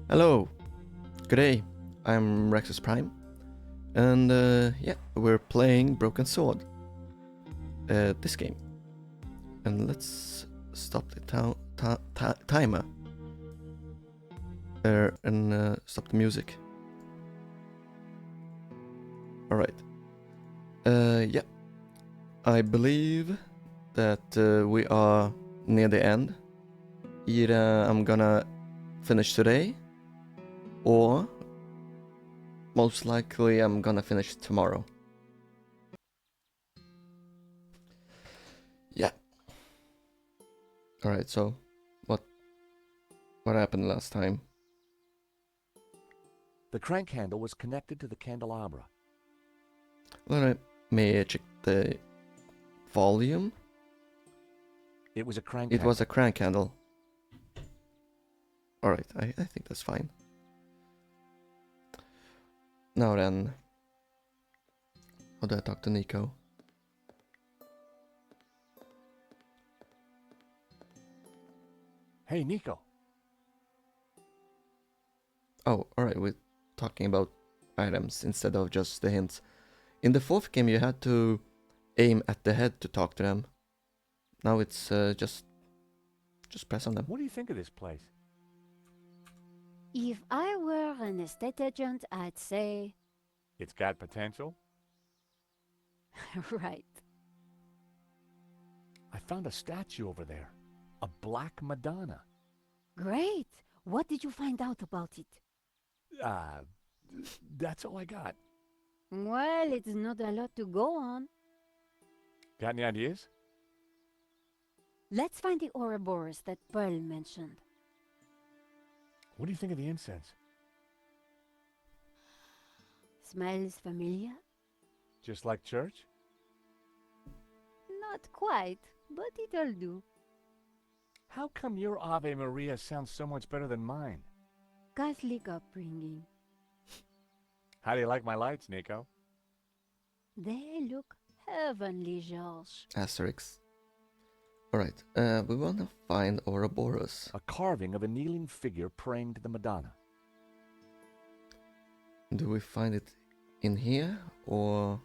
Hello, good day. I'm Rexus Prime, and yeah, we're playing Broken Sword. This game, and let's stop the timer. And stop the music. All right. Yeah, I believe that we are near the end. Either I'm gonna finish today, or most likely I'm gonna finish tomorrow. Yeah. Alright, so what happened last time? The crank handle was connected to the candelabra. Let me check the volume. It was a crank It handle. was a crank handle. Alright, I think that's fine. Now then, how do I talk to Nico? Hey, Nico. Oh, alright, we're talking about items instead of just the hints. In the fourth game you had to aim at the head to talk to them. Now it's just press on them. What do you think of this place? If I were an estate agent, I'd say, It's got potential. right. I found a statue over there. A black Madonna. Great. What did you find out about it? That's all I got. Well, it's not a lot to go on. Got any ideas? Let's find the Ouroboros that Pearl mentioned. What do you think of the incense? Smells familiar? Just like church? Not quite, but it'll do. How come your Ave Maria sounds so much better than mine? Catholic upbringing. How do you like my lights, Nico? They look heavenly, George. Asterix. Alright, we wanna find Ouroboros. A carving of a kneeling figure praying to the Madonna. Do we find it in here, or...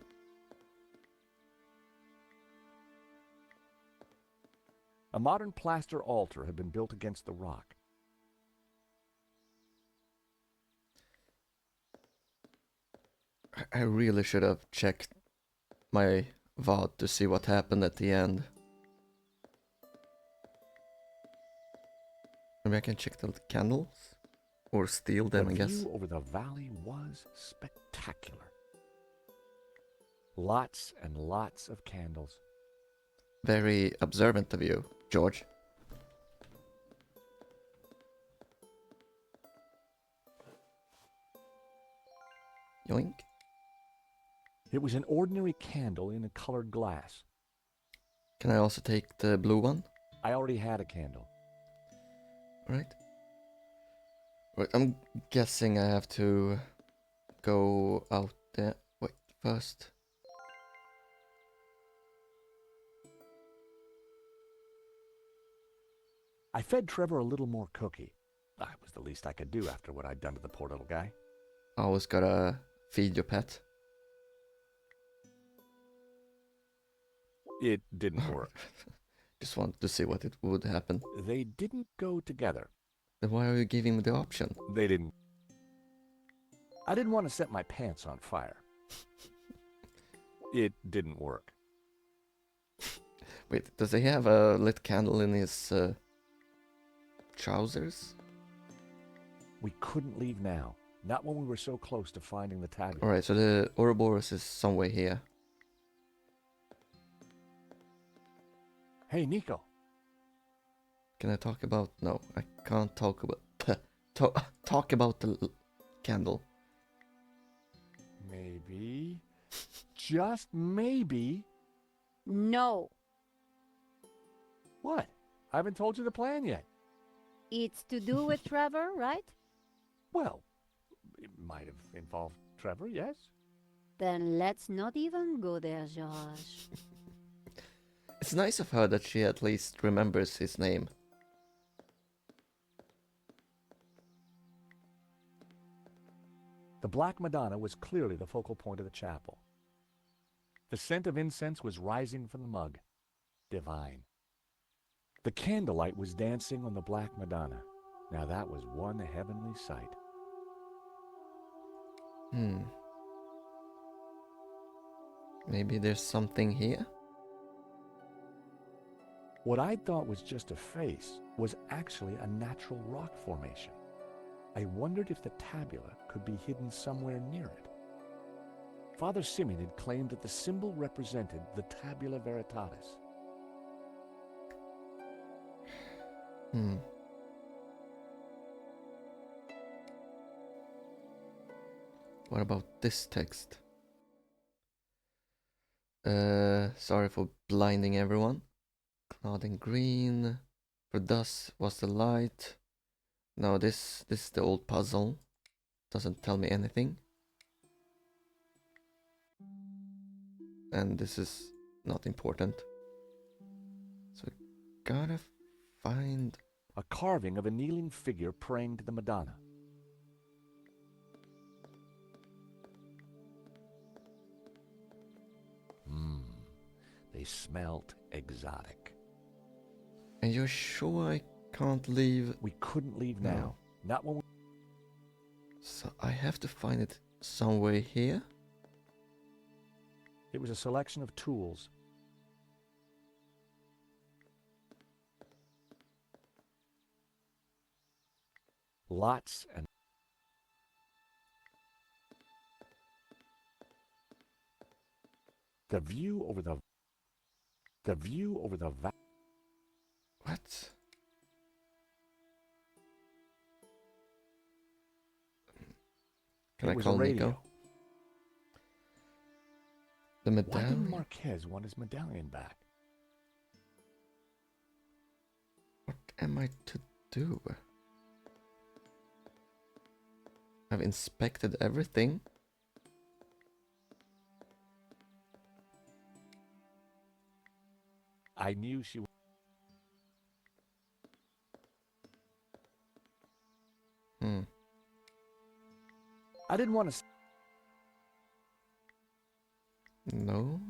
A modern plaster altar had been built against the rock. I really should have checked my VOD to see what happened at the end. Maybe I can check the candles? Or steal them, I The guess. view over the valley was spectacular. Lots and lots of candles. Very observant of you, George. Yoink. It was an ordinary candle in a colored glass. Can I also take the blue one? I already had a candle. Right. Right, I'm guessing I have to go out there. Wait, first. I fed Trevor a little more cookie. That was the least I could do after what I'd done to the poor little guy. Always gotta feed your pet. It didn't work. Just wanted to see what it would happen. They didn't go together. Then why are you giving me the option? They didn't. I didn't want to set my pants on fire. It didn't work. Wait, does he have a lit candle in his trousers? We couldn't leave now. Not when we were so close to finding the tablet. Alright, so the Ouroboros is somewhere here. Hey, Nico. Can I talk about... No, I can't talk about... talk about the candle. Maybe. Just maybe. No, What? I haven't told you the plan yet. it's to do with Trevor, right? Well, it might have involved Trevor, yes. Then let's not even go there, George. It's nice of her that she at least remembers his name. Black Madonna was clearly the focal point of the chapel. The scent of incense was rising from the mug. Divine. The candlelight was dancing on the Black Madonna. Now that was one heavenly sight. Maybe there's something here? What I thought was just a face was actually a natural rock formation. I wondered if the tabula could be hidden somewhere near it. Father Simeon had claimed that the symbol represented the tabula veritatis. What about this text? Sorry for blinding everyone. Cloud in green. For thus was the light. No, this is the old puzzle. Doesn't tell me anything. And this is not important. So gotta find A carving of a kneeling figure praying to the Madonna. They smelt exotic. And you're sure I can't leave? We couldn't leave No. now. Not when we... So I have to find it somewhere here? It was a selection of tools. Lots and... The view over the What? Can I It was call a radio. Nico? The Why didn't medallion? Marquez want his medallion back? What am I to do? I've inspected everything. I knew she... I didn't want to... No.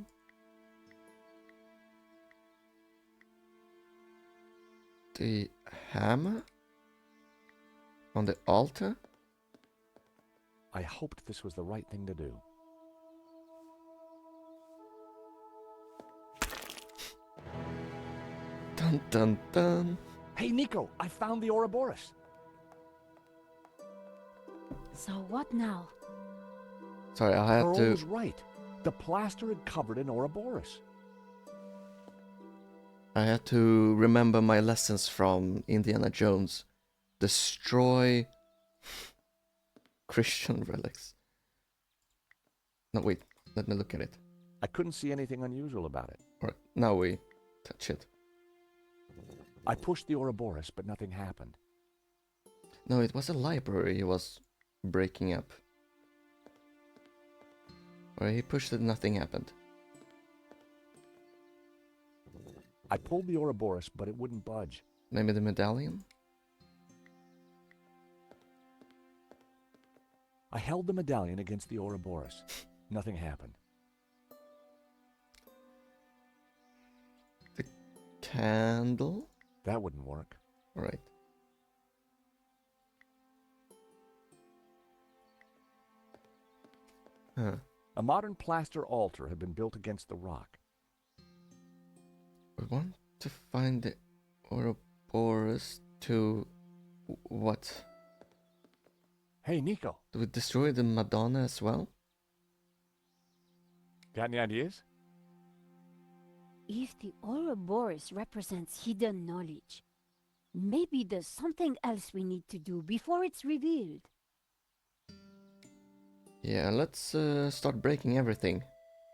The hammer? On the altar? I hoped this was the right thing to do. Dun dun dun. Hey, Nico, I found the Ouroboros. So what now? Sorry, I had Pearl to. was right. The plaster had covered an Ouroboros. I had to remember my lessons from Indiana Jones. Destroy Christian relics. No, wait. Let me look at it. I couldn't see anything unusual about it. Alright, now we touch it. I pushed the Ouroboros, but nothing happened. No, it was a library he was breaking up. Or he pushed it, nothing happened. I pulled the Ouroboros, but it wouldn't budge. Maybe the medallion? I held the medallion against the Ouroboros. Nothing happened. The candle? That wouldn't work. Alright. Huh. A modern plaster altar had been built against the rock. We want to find the Ouroboros to... what? Hey, Nico, Do we destroy the Madonna as well? got any ideas? If the Ouroboros represents hidden knowledge, maybe there's something else we need to do before it's revealed. Yeah, let's start breaking everything.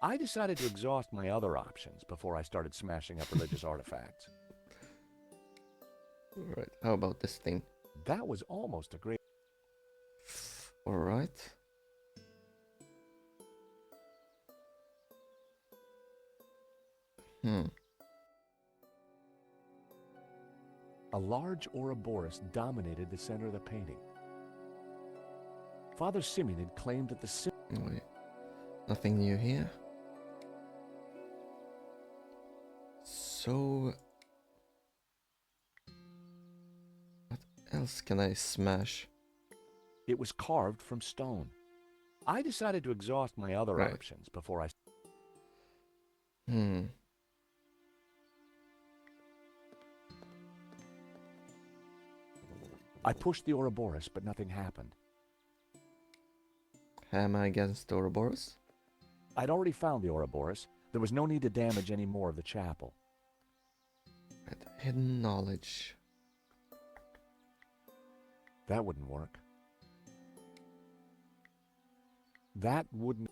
I decided to exhaust my other options before I started smashing up religious artifacts. Alright, how about this thing? That was almost a great... Alright. A large Ouroboros dominated the center of the painting. Father Simeon had claimed that the Wait, nothing new here. So, what else can I smash? it was carved from stone. I decided to exhaust my other Right. options before I... I pushed the Ouroboros, but nothing happened. Hammer against Ouroboros? I'd already found the Ouroboros. There was no need to damage any more of the chapel. Right, hidden knowledge. That wouldn't work. That wouldn't...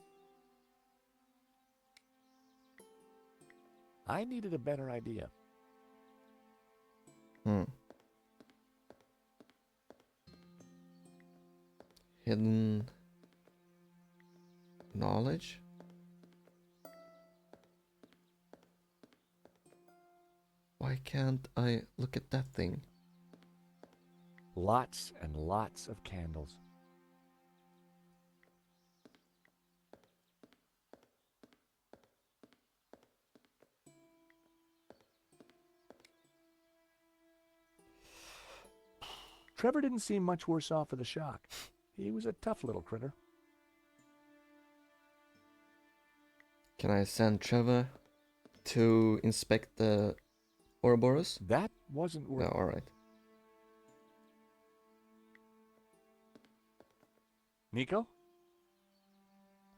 I needed a better idea. Hidden knowledge? Why can't I look at that thing? Lots and lots of candles. Trevor didn't seem much worse off for the shock. He was a tough little critter. Can I send Trevor to inspect the Ouroboros? That wasn't No, worth... alright. Nico?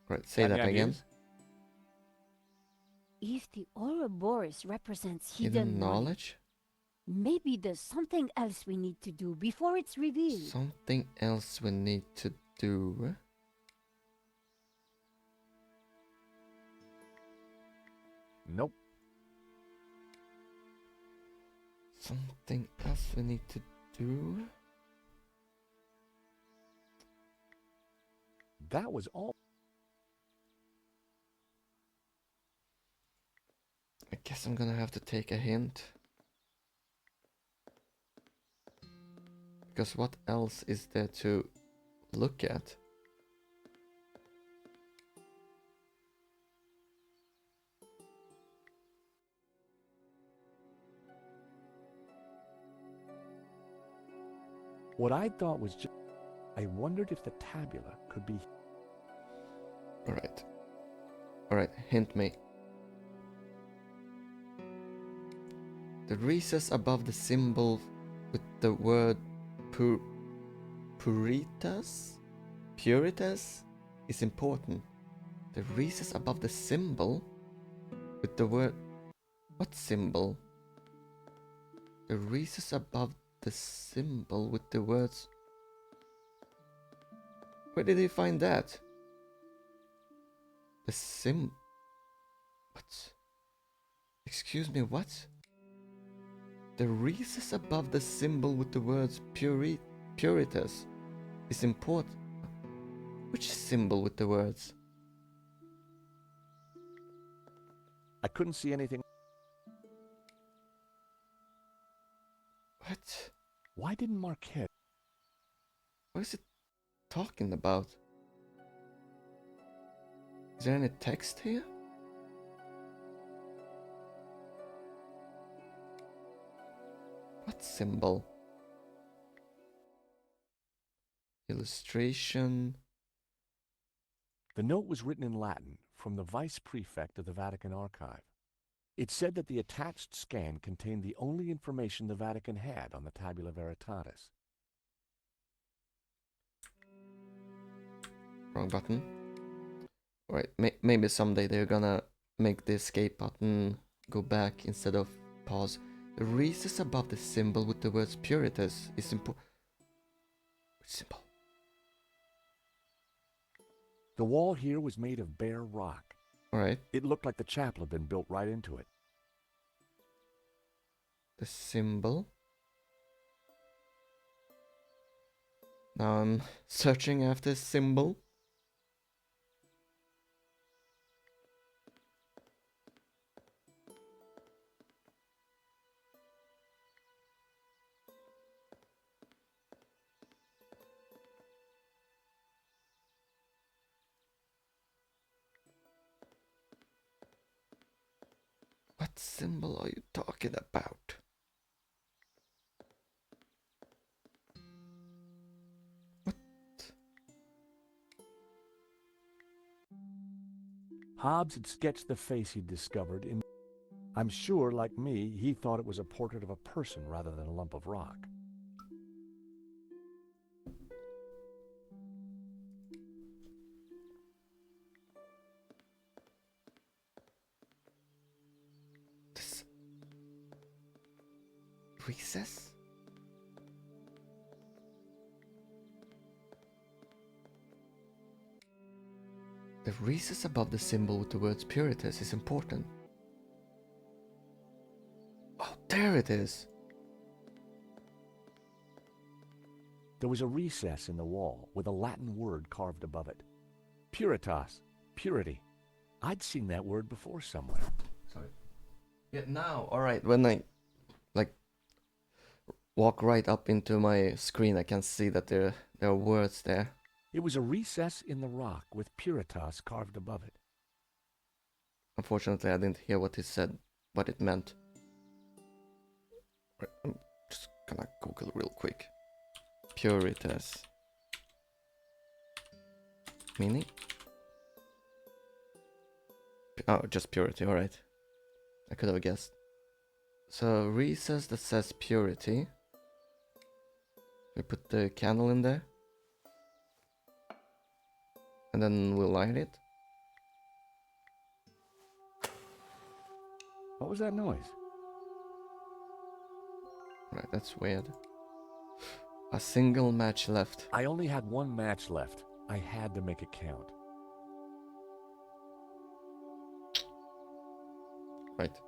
Right, say Any that again. ideas? If the Ouroboros represents Hidden knowledge? maybe there's something else we need to do before it's revealed. Something else we need to do. Nope. Something else we need to do? That was all. I guess I'm gonna have to take a hint. Because what else is there to look at? What I thought was just... I wondered if the tabula could be... Alright. Alright, hint me. The recess above the symbol with the word puritas is important. The recess above the symbol with the word... What symbol? The recess above the symbol with the words... Where did he find that? The What? Excuse me, what? The recess above the symbol with the words puritas is important. Which symbol with the words? I couldn't see anything. What? Why didn't Marquette... What is it talking about? Is there any text here? What symbol? Illustration. The note was written in Latin from the vice prefect of the Vatican archive. It said that the attached scan contained the only information the Vatican had on the Tabula Veritatis. Wrong button. Right, maybe someday they're gonna make the escape button go back instead of pause. The recess above the symbol with the words puritas is important. Which symbol? The wall here was made of bare rock. Alright, It looked like the chapel had been built right into it. the symbol. Now I'm searching after symbol. What symbol are you talking about? What? Hobbs had sketched the face he'd discovered in... I'm sure, like me, he thought it was a portrait of a person rather than a lump of rock. This recess? The recess above the symbol with the words Puritas is important. Oh, there it is. There was a recess in the wall with a Latin word carved above it. Puritas, purity. I'd seen that word before somewhere. Sorry. Yeah, now, alright, when I, like, walk right up into my screen, I can see that there are words there. It was a recess in the rock with Puritas carved above it. Unfortunately, I didn't hear what he said, what it meant. Right, I'm just gonna Google real quick. Puritas. Meaning? Oh, just purity, alright. I could have guessed. So, recess that says purity. We put the candle in there. And then we'll light it. What was that noise? Right, that's weird. A single match left. I only had one match left. I had to make it count. Right.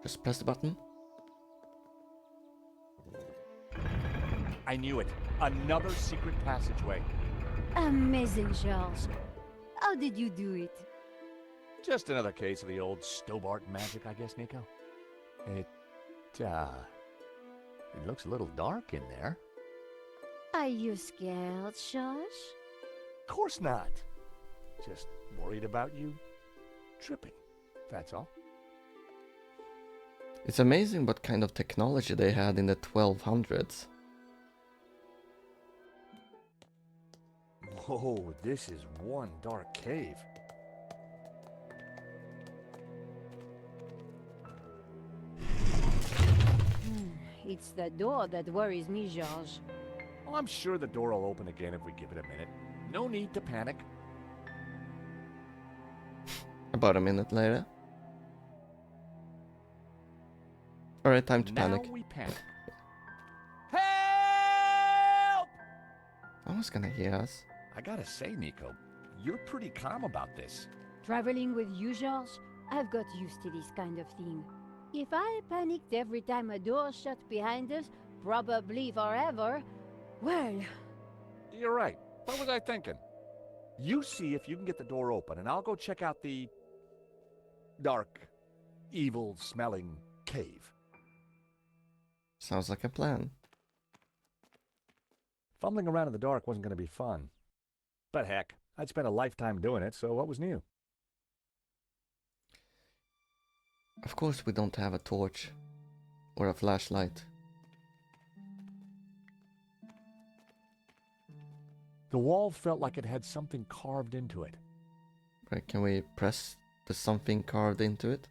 Just press the button. I knew it. Another secret passageway. Amazing, Georges. How did you do it? Just another case of the old Stobart magic, I guess, Nico. It looks a little dark in there. Are you scared, Georges? Of course not. Just worried about you tripping, that's all. It's amazing what kind of technology they had in the 1200s. Whoa, this is one dark cave. It's the door that worries me, Georges. Well, I'm sure the door will open again if we give it a minute. No need to panic. About a minute later. Alright, time to now panic. we panic. Help! No one's gonna hear us. I gotta say, Nico, you're pretty calm about this. Traveling with you, Georges, I've got used to this kind of thing. If I panicked every time a door shut behind us, probably forever, well... You're right. What was I thinking? You see if you can get the door open, and I'll go check out the dark, evil-smelling cave. Sounds like a plan. Fumbling around in the dark wasn't going to be fun. But heck, I'd spent a lifetime doing it, so what was new? Of course we don't have a torch. Or a flashlight. The wall felt like it had something carved into it. Right, can we press the something carved into it?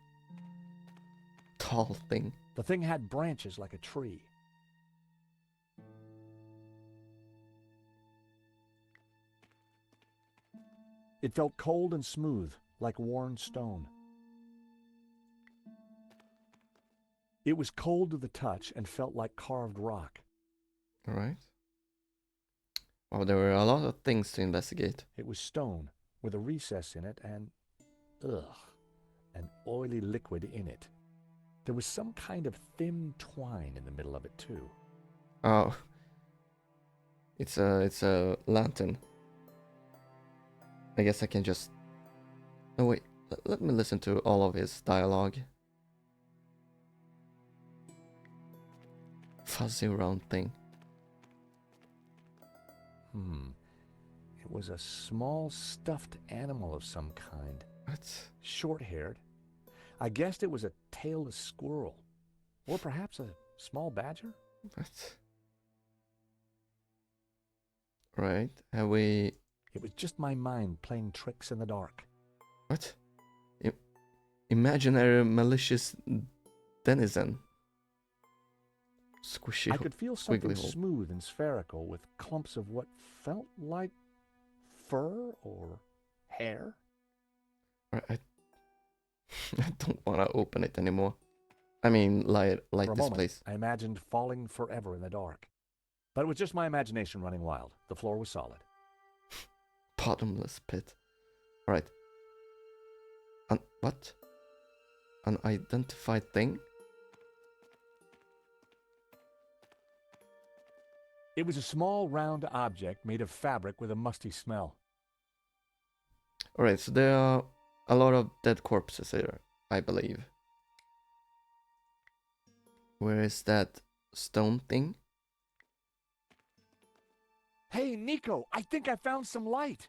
Tall thing. The thing had branches like a tree. It felt cold and smooth, like worn stone. It was cold to the touch and felt like carved rock. Alright. Wow, there were a lot of things to investigate. It was stone, with a recess in it and... an oily liquid in it. There was some kind of thin twine in the middle of it, too. Oh. It's a lantern. I guess I can just... Oh wait, let me listen to all of his dialogue. Fuzzy round thing. It was a small stuffed animal of some kind. What? Short-haired. I guessed it was a tailless squirrel. Or perhaps a small badger? What? Right. Have we... It was just my mind playing tricks in the dark. What? Imaginary malicious denizen. Squishy. I could feel something hole. smooth and spherical with clumps of what felt like fur or hair. I don't want to open it anymore. I mean, light For a this moment, place. I imagined falling forever in the dark. But it was just my imagination running wild. The floor was solid. Bottomless pit. Alright. What? Unidentified thing? It was a small, round object made of fabric with a musty smell. Alright, so there are a lot of dead corpses here, I believe. Where is that stone thing? Hey, Nico, I think I found some light.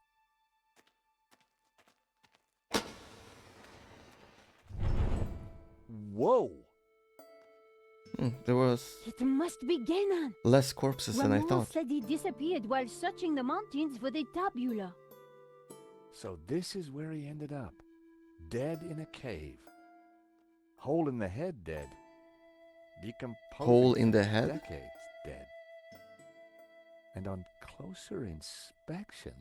Whoa! There was It must be Genan. less corpses than I Ramon thought. said he disappeared while searching the mountains for the tabula. So this is where he ended up. Dead in a cave. Hole in the head dead. Decomposing Hole in the for head? decades dead. And on closer inspection,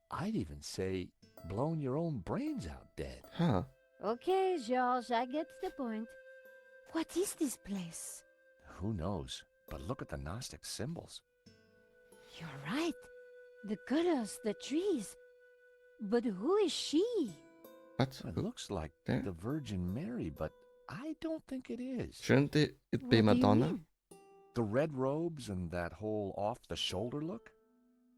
I'd even say blown your own brains out dead. Huh. Okay, Georges, I get the point. What is this place? Who knows? But look at the Gnostic symbols. You're right. The colors, the trees. But who is she? What? It looks like There? the Virgin Mary, but I don't think it is. Shouldn't it be What do you Madonna? mean? The red robes and that whole off-the-shoulder look?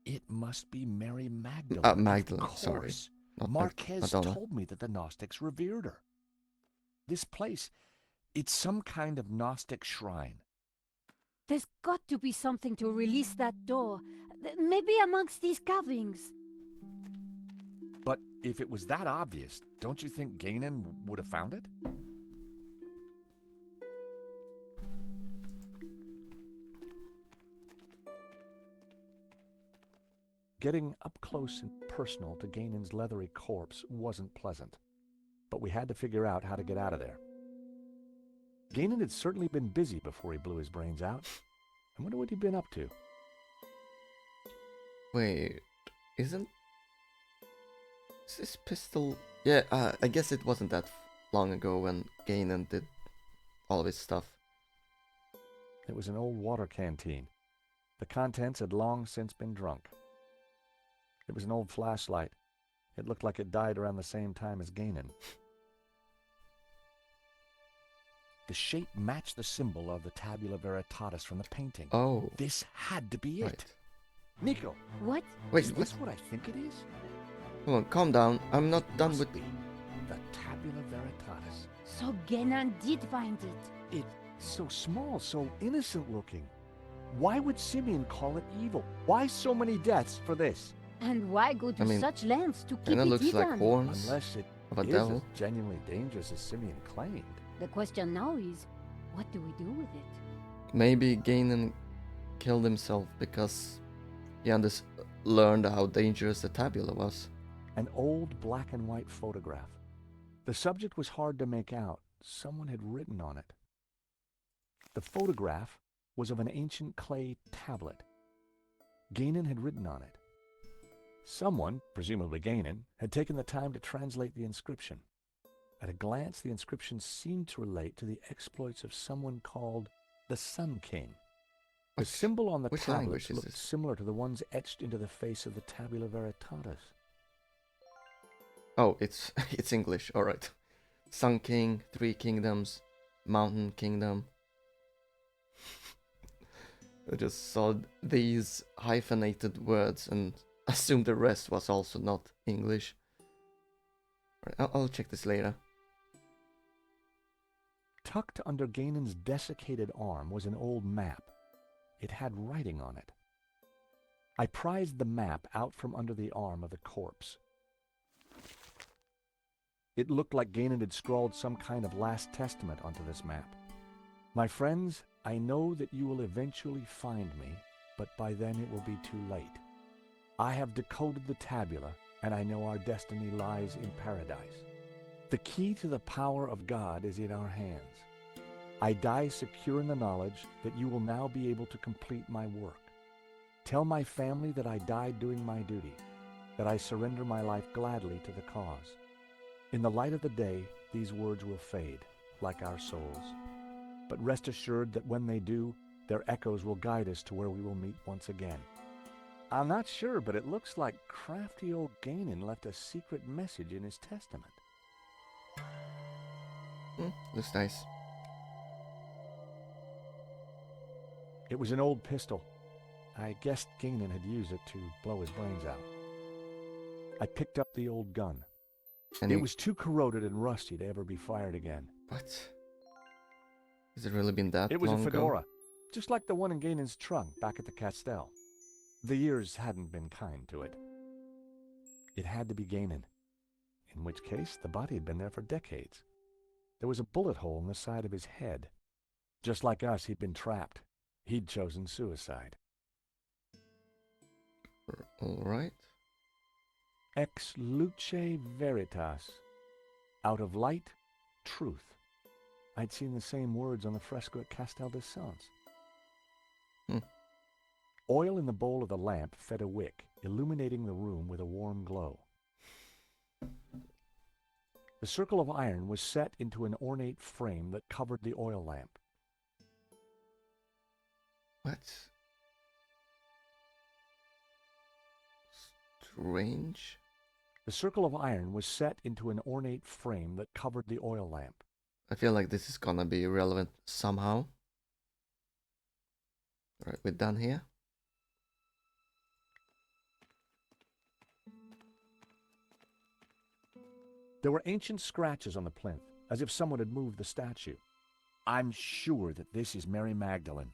It must be Mary Magdalene. Magdalene, Of sorry. course. Not Marquez Madonna. told me that the Gnostics revered her. This place, it's some kind of Gnostic shrine. There's got to be something to release that door. Maybe amongst these carvings. But if it was that obvious, don't you think Gainan would have found it? Getting up close and personal to Gainan's leathery corpse wasn't pleasant, but we had to figure out how to get out of there. Gainan had certainly been busy before he blew his brains out. I wonder what he'd been up to. Wait, isn't... Is this pistol... Yeah, I guess it wasn't that long ago when Gainan did all of his stuff. It was an old water canteen. The contents had long since been drunk. It was an old flashlight. It looked like it died around the same time as Gainan. The shape matched the symbol of the tabula veritatis from the painting. Oh, This had to be it. right. Nico, What? Wait, is what? this what I think it is? Come on, calm down. I'm not done Must with... be the tabula veritatis. So Genan did find it. It's so small, so innocent looking. Why would Simeon call it evil? Why so many deaths for this? And why go to I mean, such lengths to keep Kinda it looks hidden? like horns Unless it of a is devil. as genuinely dangerous as Simeon claimed. The question now is, what do we do with it? Maybe Gainan killed himself because he learned how dangerous the tabula was. An old black and white photograph. The subject was hard to make out. Someone had written on it. The photograph was of an ancient clay tablet. Gainan had written on it. Someone, presumably Gainan, had taken the time to translate the inscription. At a glance, the inscription seemed to relate to the exploits of someone called the Sun King. The symbol on the which tablet language is looked this? similar to the ones etched into the face of the tabula veritatis. Oh, it's it's English. All right. Sun King, Three Kingdoms, Mountain Kingdom. I just saw these hyphenated words and assumed the rest was also not English. Alright, I'll check this later. Tucked under Gainan's desiccated arm was an old map. It had writing on it. I prized the map out from under the arm of the corpse. It looked like Ganon had scrawled some kind of last testament onto this map. My friends, I know that you will eventually find me, but by then it will be too late. I have decoded the tabula, and I know our destiny lies in paradise. The key to the power of God is in our hands. I die secure in the knowledge that you will now be able to complete my work. Tell my family that I died doing my duty, that I surrender my life gladly to the cause. In the light of the day, these words will fade, like our souls. But rest assured that when they do, their echoes will guide us to where we will meet once again. I'm not sure, but it looks like crafty old Ganon left a secret message in his testament. Looks nice. It was an old pistol. I guessed Ganon had used it to blow his brains out. I picked up the old gun. And It was too corroded and rusty to ever be fired again. What? Has it really been that It was a long fedora, ago? just like the one in Ganon's trunk back at the Castell. The years hadn't been kind to it. It had to be Ganon, in which case the body had been there for decades. There was a bullet hole in the side of his head. Just like us, he'd been trapped. He'd chosen suicide. Alright. Ex luce veritas. Out of light, truth. I'd seen the same words on the fresco at Castel de Sens. Oil in the bowl of the lamp fed a wick, illuminating the room with a warm glow. The circle of iron was set into an ornate frame that covered the oil lamp. What? Strange. The circle of iron was set into an ornate frame that covered the oil lamp. I feel like this is gonna be relevant somehow. Alright, we're done here. There were ancient scratches on the plinth, as if someone had moved the statue. I'm sure that this is Mary Magdalene.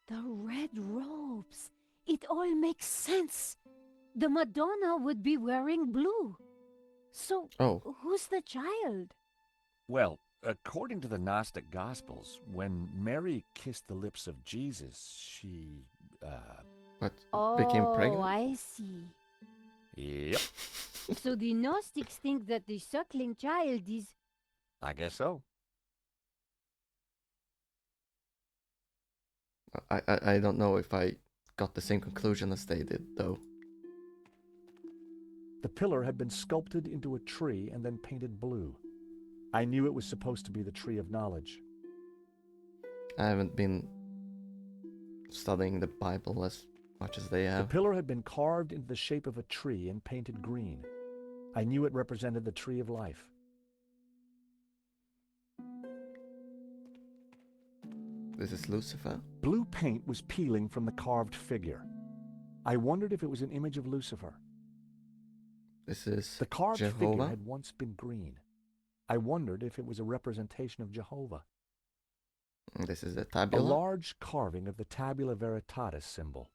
The red robes. It all makes sense. The Madonna would be wearing blue. So, who's the child? Well, according to the Gnostic Gospels, when Mary kissed the lips of Jesus, she, What? Became pregnant? Oh, I see. Yep, So the Gnostics think that the suckling child is... I guess so. I don't know if I got the same conclusion as they did, though. The pillar had been sculpted into a tree and then painted blue. I knew it was supposed to be the tree of knowledge. I haven't been studying the Bible as much as they The have. pillar had been carved into the shape of a tree and painted green. I knew it represented the tree of life. This is Lucifer. Blue paint was peeling from the carved figure. I wondered if it was an image of Lucifer. This is The carved figure Jehovah. had once been green. I wondered if it was a representation of Jehovah. This is the A tabula. large carving of the tabula veritatis symbol.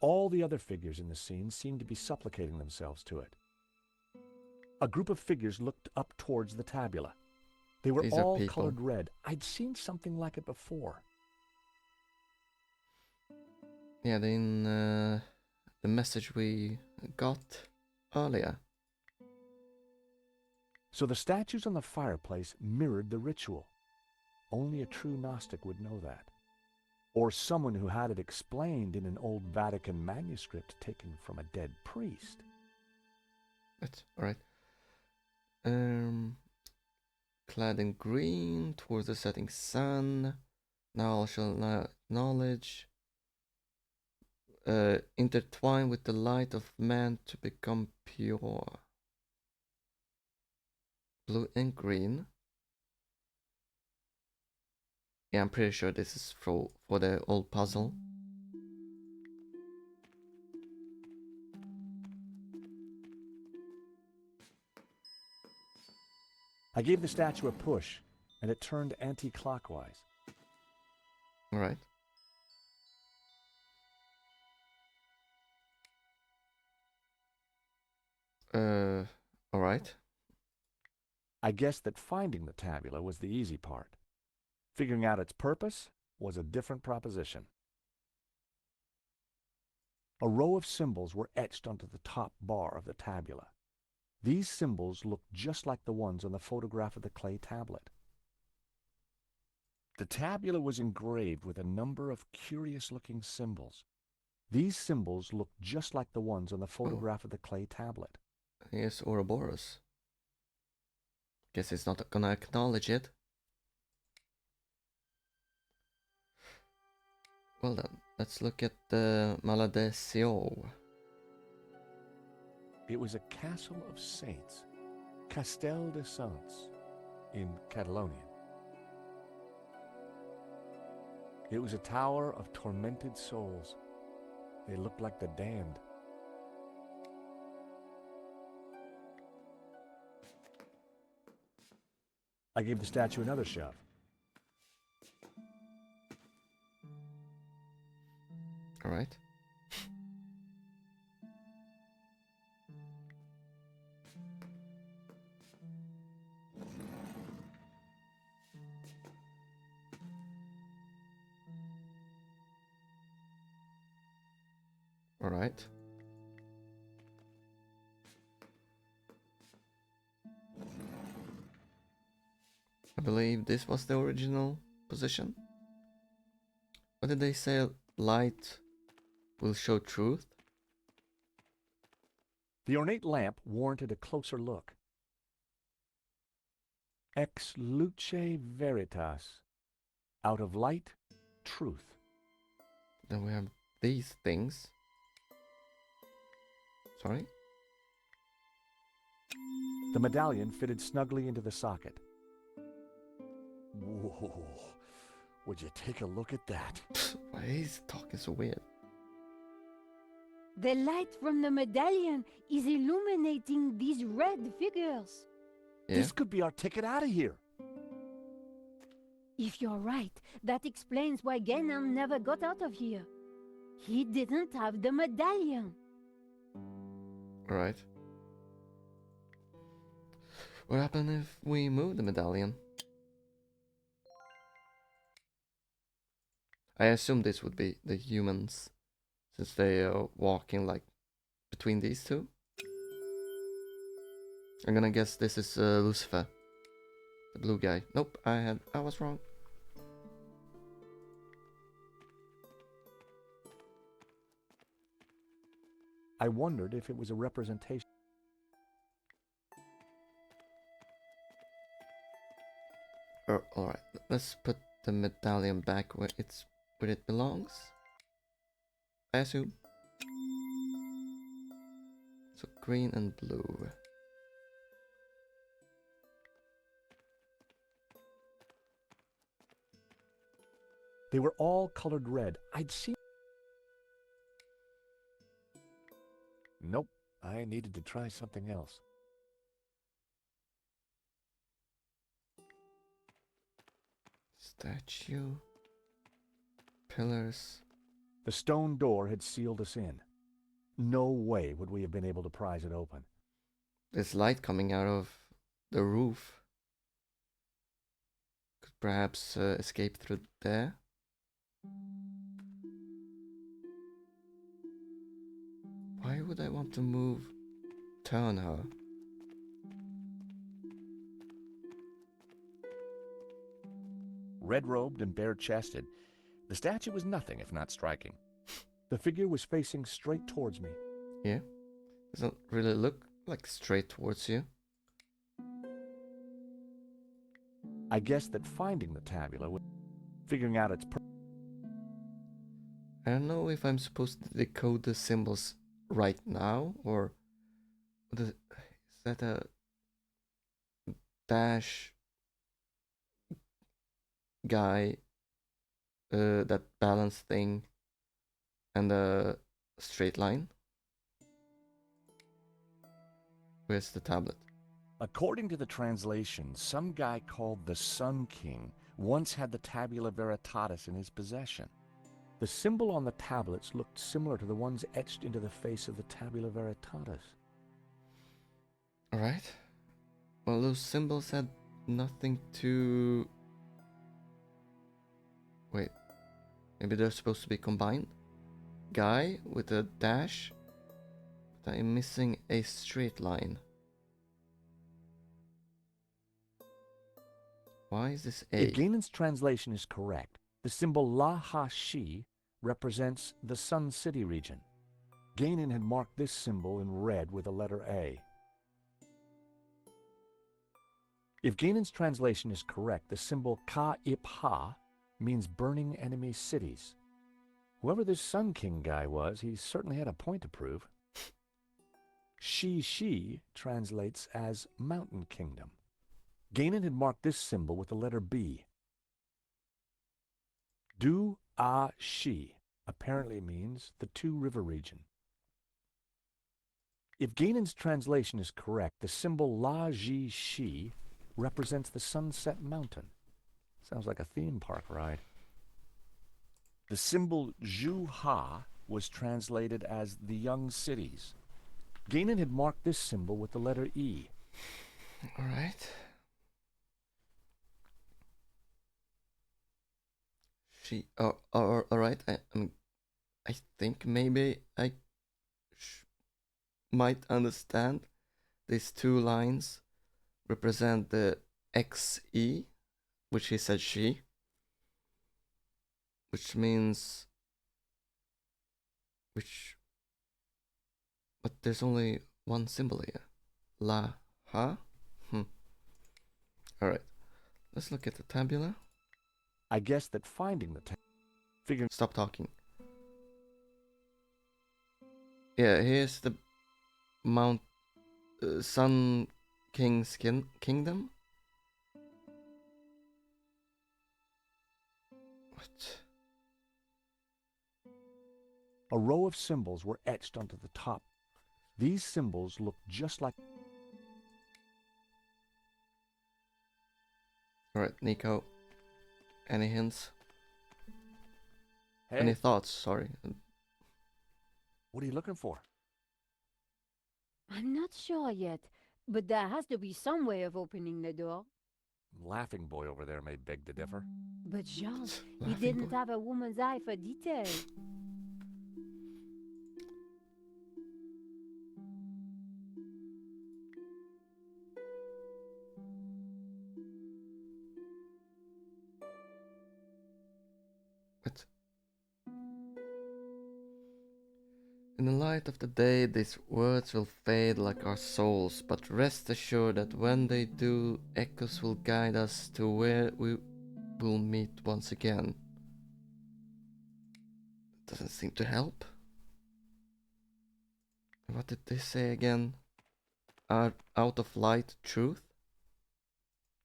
All the other figures in the scene seemed to be supplicating themselves to it. A group of figures looked up towards the tabula. They were These are all people. colored red. I'd seen something like it before. Yeah, in the message we got earlier. So the statues on the fireplace mirrored the ritual. Only a true Gnostic would know that. Or someone who had it explained in an old Vatican manuscript taken from a dead priest. That's alright. Clad in green towards the setting sun. Now I shall knowledge. Intertwine with the light of man to become pure. Blue and green. Yeah, I'm pretty sure this is for the old puzzle. I gave the statue a push, and it turned anti-clockwise. Alright. Alright. I guessed that finding the tabula was the easy part. Figuring out its purpose was a different proposition. A row of symbols were etched onto the top bar of the tabula. These symbols looked just like the ones on the photograph of the clay tablet. The tabula was engraved with a number of curious-looking symbols. These symbols looked just like the ones on the photograph of the clay tablet. Here's Ouroboros. Guess it's not gonna acknowledge it. Well then, let's look at the Maladesio. It was a castle of saints, Castel de Saints, in Catalonian. It was a tower of tormented souls. They looked like the damned. I gave the statue another shove. All right. All right. I believe this was the original position. What did they say? Light will show truth? The ornate lamp warranted a closer look. Ex luce veritas. Out of light, truth. Then we have these things. Sorry? The medallion fitted snugly into the socket. Whoa, would you take a look at that? Why is talking so weird? The light from the medallion is illuminating these red figures. Yeah. This could be our ticket out of here. If you're right, that explains why Genan never got out of here. He didn't have the medallion. Alright. What happened if we move the medallion? I assume this would be the humans, since they are walking like between these two. I'm gonna guess this is Lucifer, the blue guy. Nope, I was wrong. I wondered if it was a representation. Alright, let's put the medallion back where it belongs. I assume. So green and blue. They were all colored red. I'd seen. Nope, I needed to try something else. Statue. Pillars. The stone door had sealed us in. No way would we have been able to prise it open. There's light coming out of the roof. Could perhaps escape through there. Why would I want to turn her? Red-robed and bare-chested, the statue was nothing if not striking. The figure was facing straight towards me. Yeah, doesn't really look like straight towards you. I guessed that finding the tabula was figuring out its purpose. I don't know if I'm supposed to decode the symbols right now, or is that a dash guy, that balance thing, and a straight line? Where's the tablet? According to the translation, some guy called the Sun King once had the tabula veritatis in his possession. The symbol on the tablets looked similar to the ones etched into the face of the tabula veritatis. Alright. Well, those symbols had nothing to... Wait, maybe they're supposed to be combined? Guy with a dash, but I'm missing a straight line. Why is this A? If Gainan's translation is correct, the symbol La Ha Shi represents the Sun City region. Gainan had marked this symbol in red with the letter A. If Gainan's translation is correct, the symbol Ka Ip Ha means burning enemy cities. Whoever this Sun King guy was, he certainly had a point to prove. Shi translates as Mountain Kingdom. Gainan had marked this symbol with the letter B. Du A Shi apparently means the Two River region. If Gainan's translation is correct, the symbol La Ji Shi represents the Sunset Mountain. Sounds like a theme park ride. The symbol Zhu Ha was translated as the Young Cities. Gainan had marked this symbol with the letter E. All right. All right. I think maybe I might understand. These two lines represent the XE, which he said she, which means but there's only one symbol here. La ha. All right. Let's look at the tabula. I guess that finding the figure. Stop talking. Yeah, here's the Mount Sun King's kingdom. What? A row of symbols were etched onto the top. These symbols look just like... Alright, Nico. Any hints? Hey, Any thoughts? Sorry. what are you looking for? I'm not sure yet, but there has to be some way of opening the door. Laughing boy over there may beg to differ. But Georges, he Laughing didn't boy. have a woman's eye for detail. But in the light of the day, these words will fade like our souls, but rest assured that when they do, echoes will guide us to where we will meet once again. Doesn't seem to help. What did they say again? Out of light, truth?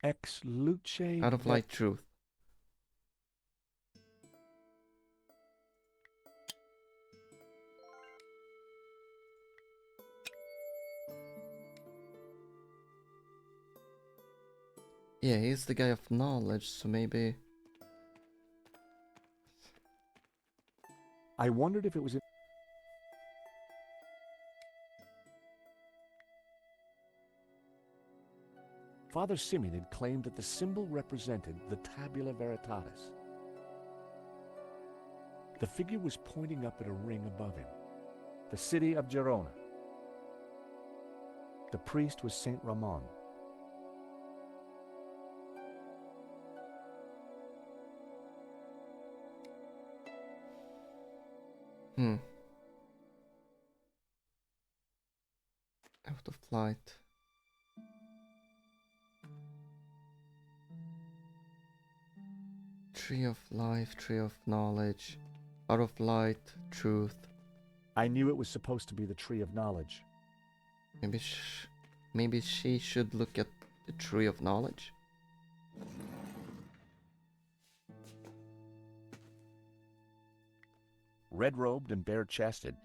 Ex luce... Out of light, truth. Yeah, he's the guy of knowledge, so maybe... I wondered if it was... Father Simeon had claimed that the symbol represented the tabula veritatis. The figure was pointing up at a ring above him, the city of Gerona. The priest was Saint Ramon. Out of light. Tree of life, tree of knowledge. Out of light, truth. I knew it was supposed to be the tree of knowledge. Maybe she should look at the tree of knowledge. Red-robed and bare-chested,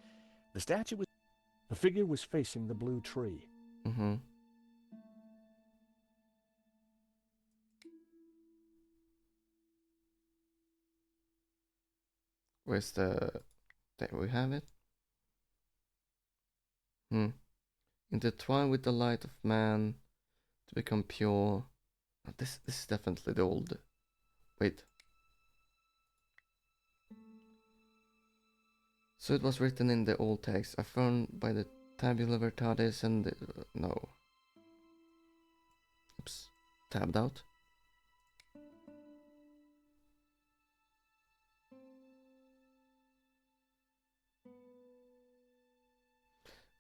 the figure was facing the blue tree. Mm-hmm. Where's the... There we have it. Intertwined with the light of man, to become pure. This is definitely the old. Wait. So it was written in the old text, affirmed by the tabula veritatis and the, no. Oops. Tabbed out.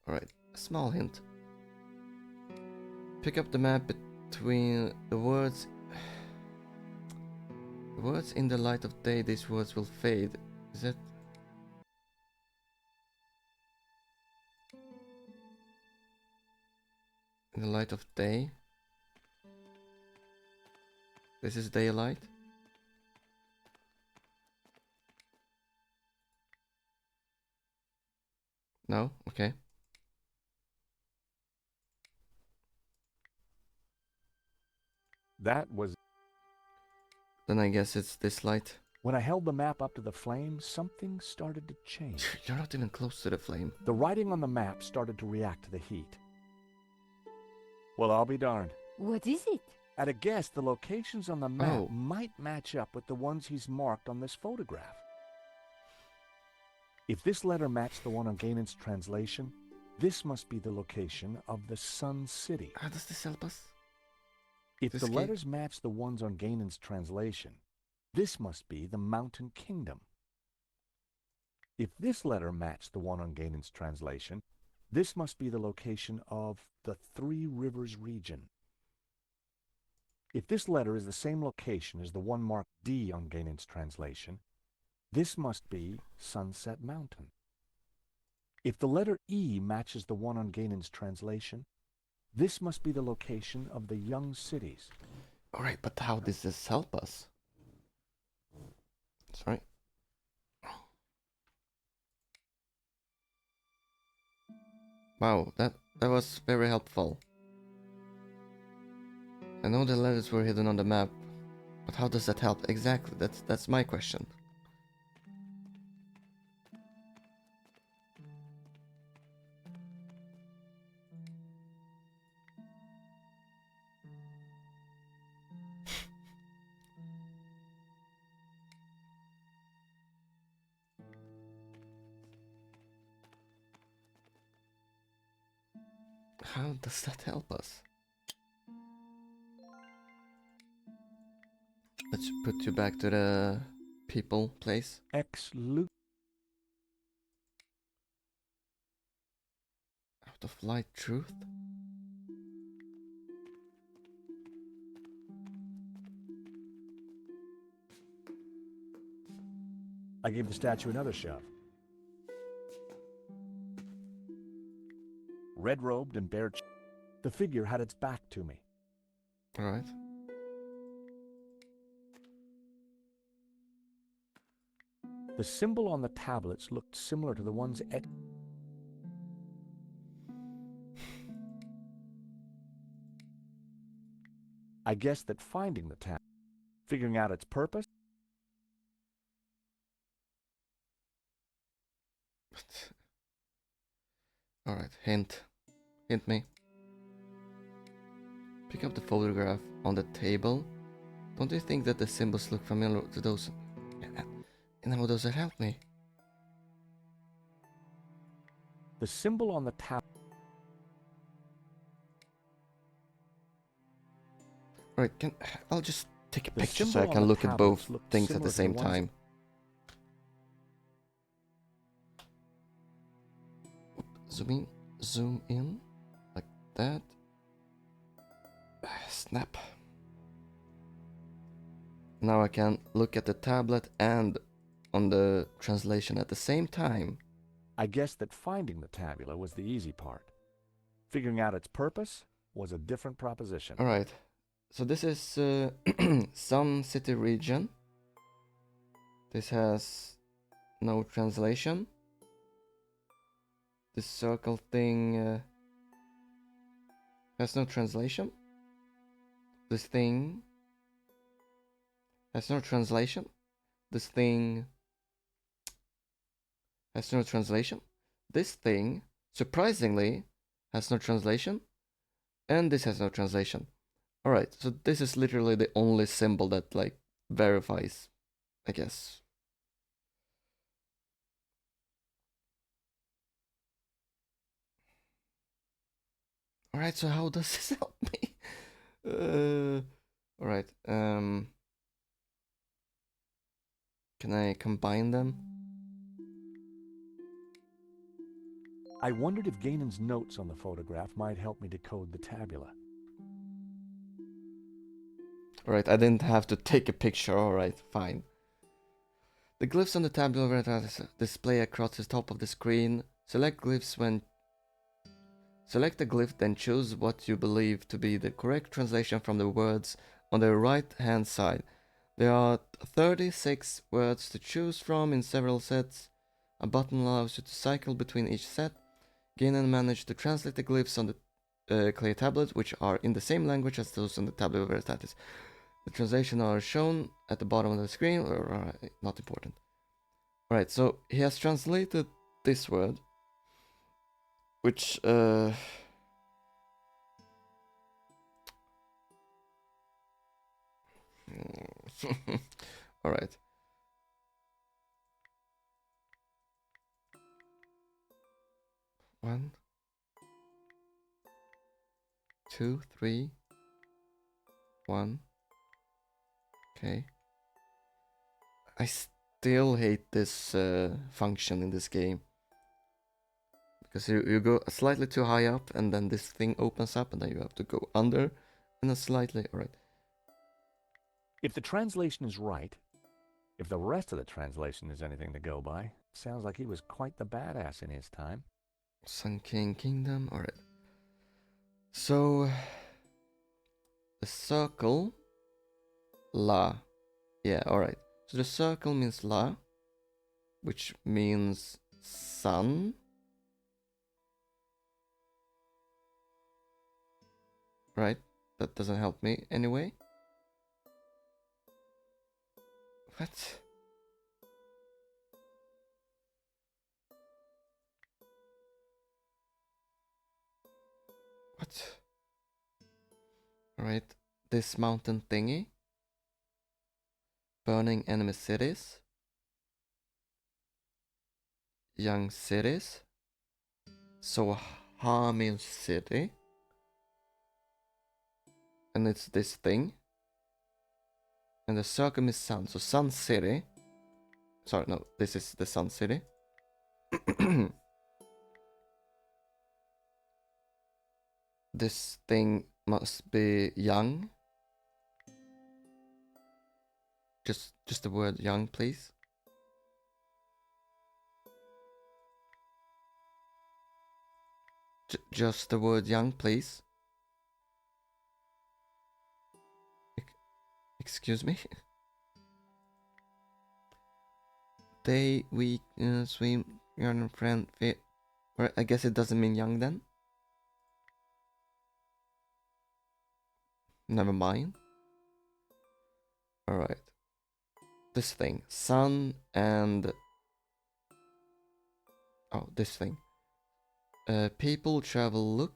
Alright, a small hint. Pick up the map between the words. The words in the light of day, these words will fade. Is it? In the light of day? This is daylight? No? Okay. That was... Then I guess it's this light. When I held the map up to the flame, something started to change. You're not even close to the flame. The writing on the map started to react to the heat. Well, I'll be darned. What is it? At a guess, the locations on the map Oh. might match up with the ones he's marked on this photograph. If this letter matched the one on Gainan's translation, this must be the location of the Sun City. How does this help us? If This the key- letters match the ones on Gainan's translation, this must be the Mountain Kingdom. If this letter matched the one on Gainan's translation, this must be the location of the Three Rivers region. If this letter is the same location as the one marked D on Gainan's translation, this must be Sunset Mountain. If the letter E matches the one on Gainan's translation, this must be the location of the Young Cities. Alright, but how does this help us? Sorry. Wow, that was very helpful. I know the letters were hidden on the map, but how does that help? Exactly, that's my question. How does that help us? Let's put you back to the people place. Out Out of light truth? I gave the statue another shove. Red-robed and bare, the figure had its back to me. Alright. The symbol on the tablets looked similar to the ones at... I guessed that finding the tablet, figuring out its purpose, Alright, hint. Hint me. Pick up the photograph on the table. Don't you think that the symbols look familiar to those? And how does that help me? the symbol on the tablet... Alright, I'll just take a The picture so symbol I on can the look at tablets both looked things at similar the to same the ones- time. Zoom in, like that. Snap. Now I can look at the tablet and on the translation at the same time. I guessed that finding the tabula was the easy part. Figuring out its purpose was a different proposition. Alright, so this is Sun City region. This has no translation. This circle thing has no translation. This thing has no translation. This thing has no translation. This thing, surprisingly, has no translation. And this has no translation. Alright, so this is literally the only symbol that, like, verifies, I guess. Alright, so how does this help me? Alright, can I combine them? I wondered if Ganon's notes on the photograph might help me decode the tabula. Alright, I didn't have to take a picture, alright, fine. The glyphs on the tabula rasa display across the top of the screen. Select the glyph, then choose what you believe to be the correct translation from the words on the right hand side. There are 36 words to choose from in several sets. A button allows you to cycle between each set. Ganon managed to translate the glyphs on the clay tablet, which are in the same language as those on the tablet veritatis. The translation are shown at the bottom of the screen, or not important. Alright, so he has translated this word, which alright. One, two, three, one. Okay. I still hate this function in this game. Because you go slightly too high up and then this thing opens up and then you have to go under and then slightly. Alright. If the translation is right, if the rest of the translation is anything to go by, sounds like he was quite the badass in his time. Sun King Kingdom. Alright. So the circle La. Yeah, alright. So the circle means La, which means sun. Right? That doesn't help me anyway. What? What? Alright. This mountain thingy. Burning enemy cities. Young cities. So Hamin city. And it's this thing. And the circle is sun. So Sun City. Sorry, no, this is the Sun City. This thing must be young. Just the word young, please. Just the word young, please. Excuse me? They, we, swim, young friend, fit. Or I guess it doesn't mean young then. Never mind. Alright. This thing. Sun and... Oh, this thing. People travel look.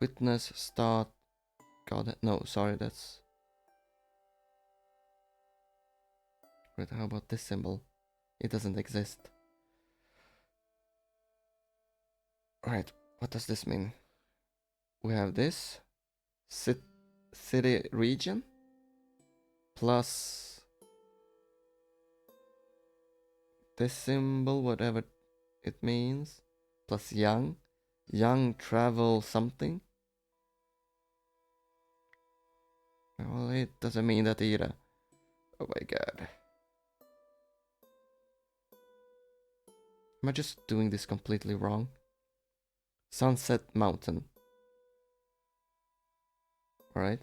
Witness start. God, no, sorry, that's... Right, how about this symbol? It doesn't exist. Alright, what does this mean? We have this. City region. Plus... this symbol, whatever it means. Plus young. Young travel something. Well, it doesn't mean that either. Oh my god. Am I just doing this completely wrong? Sunset Mountain. Alright.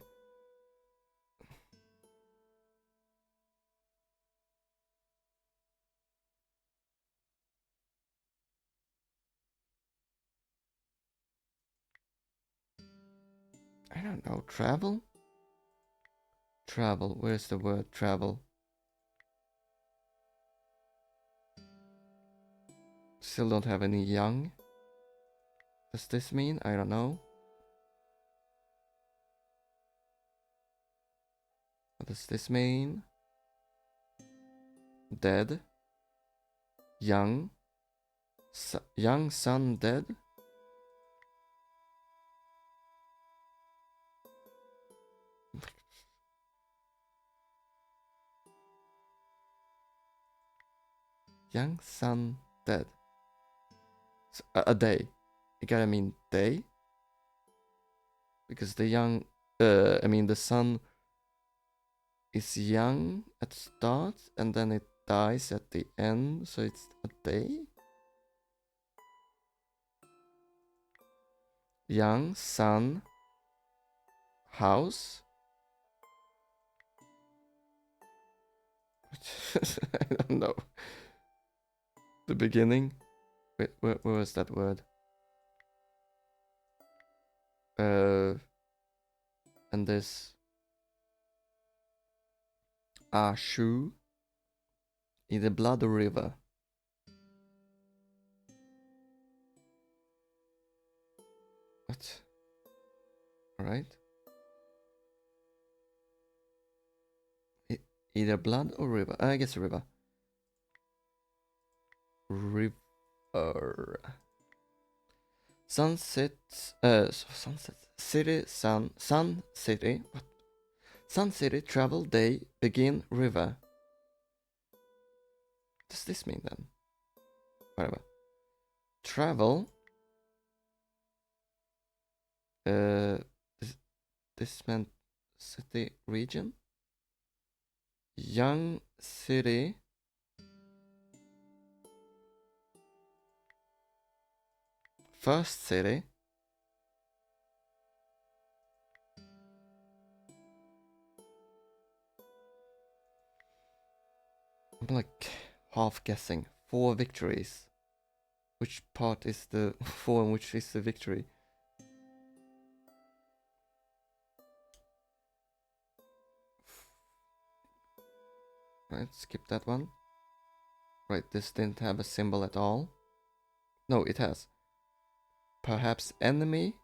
I don't know. Travel? Travel. Where's the word travel? Still don't have any young. does this mean? I don't know. What does this mean? Dead. Young. Young son dead? Young son dead. So, a day. You gotta mean day? Because the young... I mean the son is young at start and then it dies at the end, so it's a day? Young son house? I don't know. The beginning? Wait, where was that word? And this shoe, either blood or river. What? Alright. Either blood or river. I guess river. River. Sunset. Sunset. City. Sun city. What? Sun city. Travel day. Begin river. What does this mean then? Whatever. Travel. This meant city region. Young city. First city. I'm like half guessing. 4 victories. Which part is the 4 and which is the victory? Right, skip that one. Right, this didn't have a symbol at all. No, it has. Perhaps enemy.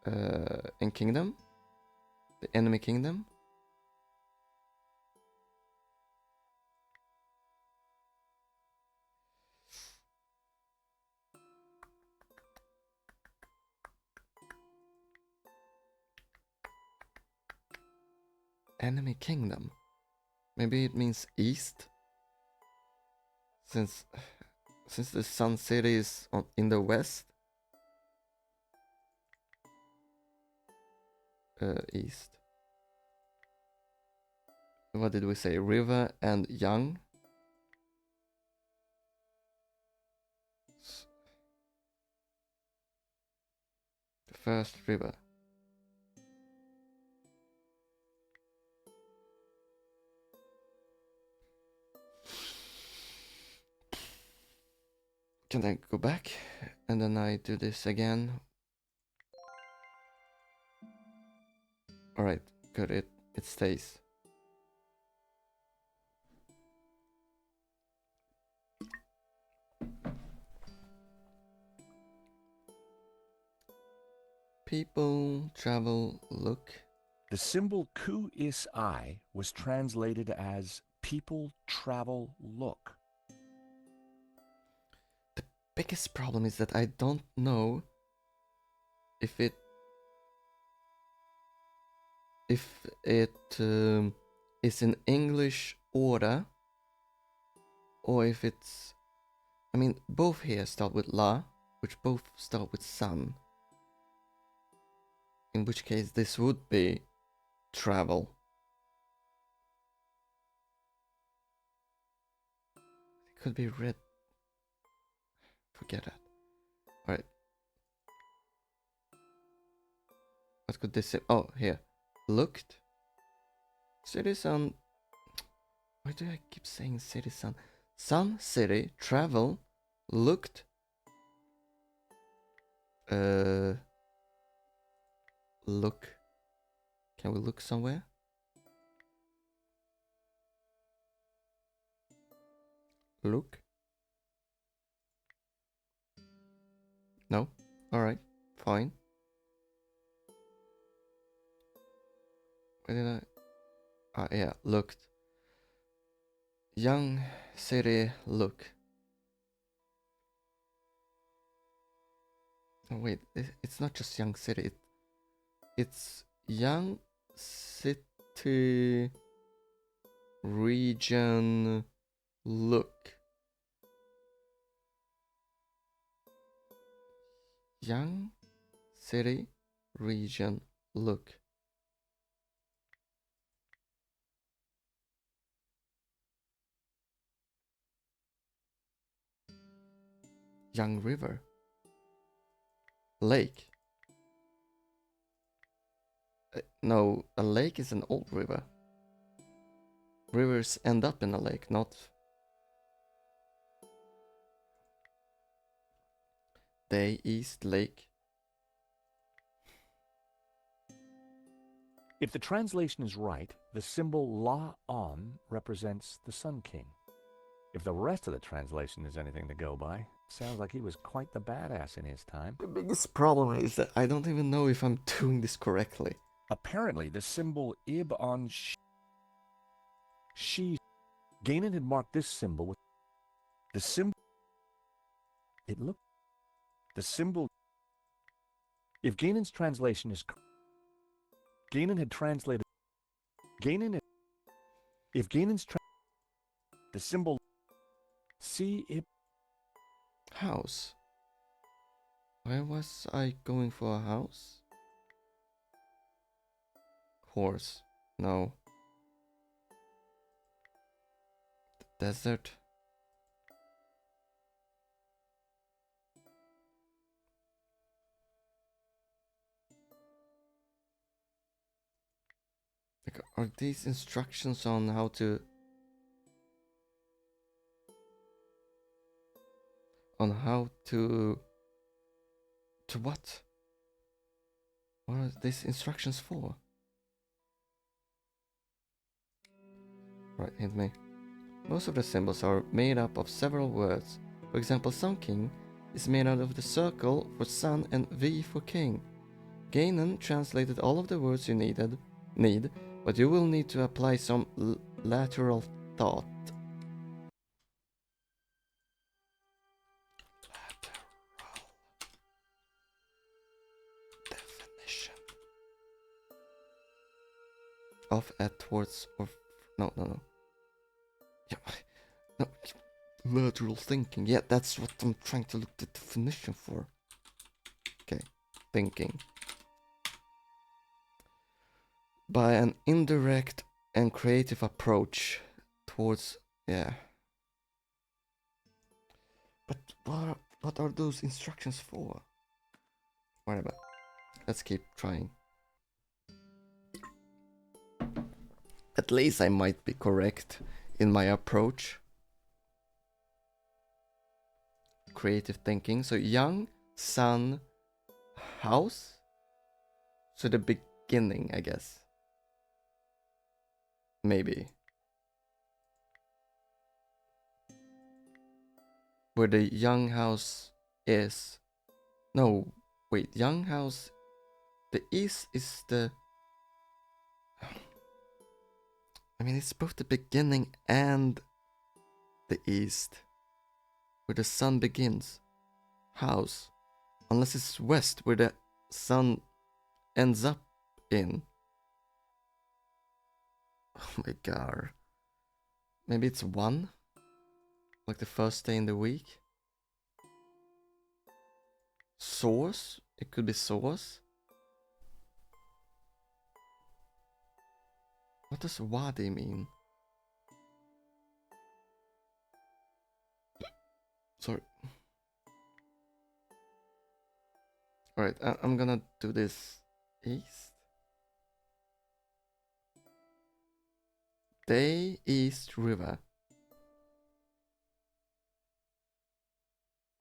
In kingdom. The enemy kingdom. Enemy kingdom. Maybe it means east. Since the Sun City is in the west. East. What did we say? River and young. The first river. Can I go back? And then I do this again. Alright, good, it stays. People, travel, look. The symbol ku is I was translated as people, travel, look. The biggest problem is that I don't know if it is in English order or if it's, I mean, both here start with la, which both start with sun. In which case this would be travel. It could be red. Forget that. Alright. What could this say? Oh, here. Looked. Citizen. Why do I keep saying citizen? Sun city, travel, looked. Look. Can we look somewhere? Look. Alright, fine. Where did I... Ah, yeah, looked. Young city look. Oh, wait, it's not just young city. It's young city region look. Young city region look. Young river. Lake. No, a lake is an old river. Rivers end up in a lake, not... Day, east, lake. If the translation is right, the symbol La-on represents the Sun King. If the rest of the translation is anything to go by, sounds like he was quite the badass in his time. The biggest problem is that I don't even know if I'm doing this correctly. Apparently, the symbol Ib on she. Gainan had marked this symbol with the symbol. It looked. The symbol. If Gainan's translation is correct, Gainan had translated. Gainan. If Gainan's the symbol. See Ib. House. Why was I going for a house? Horse. No. Desert. Like, are these instructions on how to... On how to... To what? What are these instructions for? Right, hit me. Most of the symbols are made up of several words. For example, Sun King is made out of the circle for sun and V for king. Gainan translated all of the words you need, but you will need to apply some lateral thought. Lateral definition of, at, towards, or no. Yeah, no, lateral thinking. Yeah, that's what I'm trying to look the definition for. Okay, thinking. By an indirect and creative approach towards, yeah. But what are those instructions for? Whatever. Let's keep trying. At least I might be correct in my approach. Creative thinking. So young, sun, house. So the beginning, I guess. Maybe. Where the young house is. No, wait, young house. The east is the... I mean, it's both the beginning and the east. Where the sun begins. House. Unless it's west, where the sun ends up in. Oh my god. Maybe it's one? Like the first day in the week? Source? It could be source. What does wadi mean? Sorry. Alright, I'm gonna do this east. Day East River.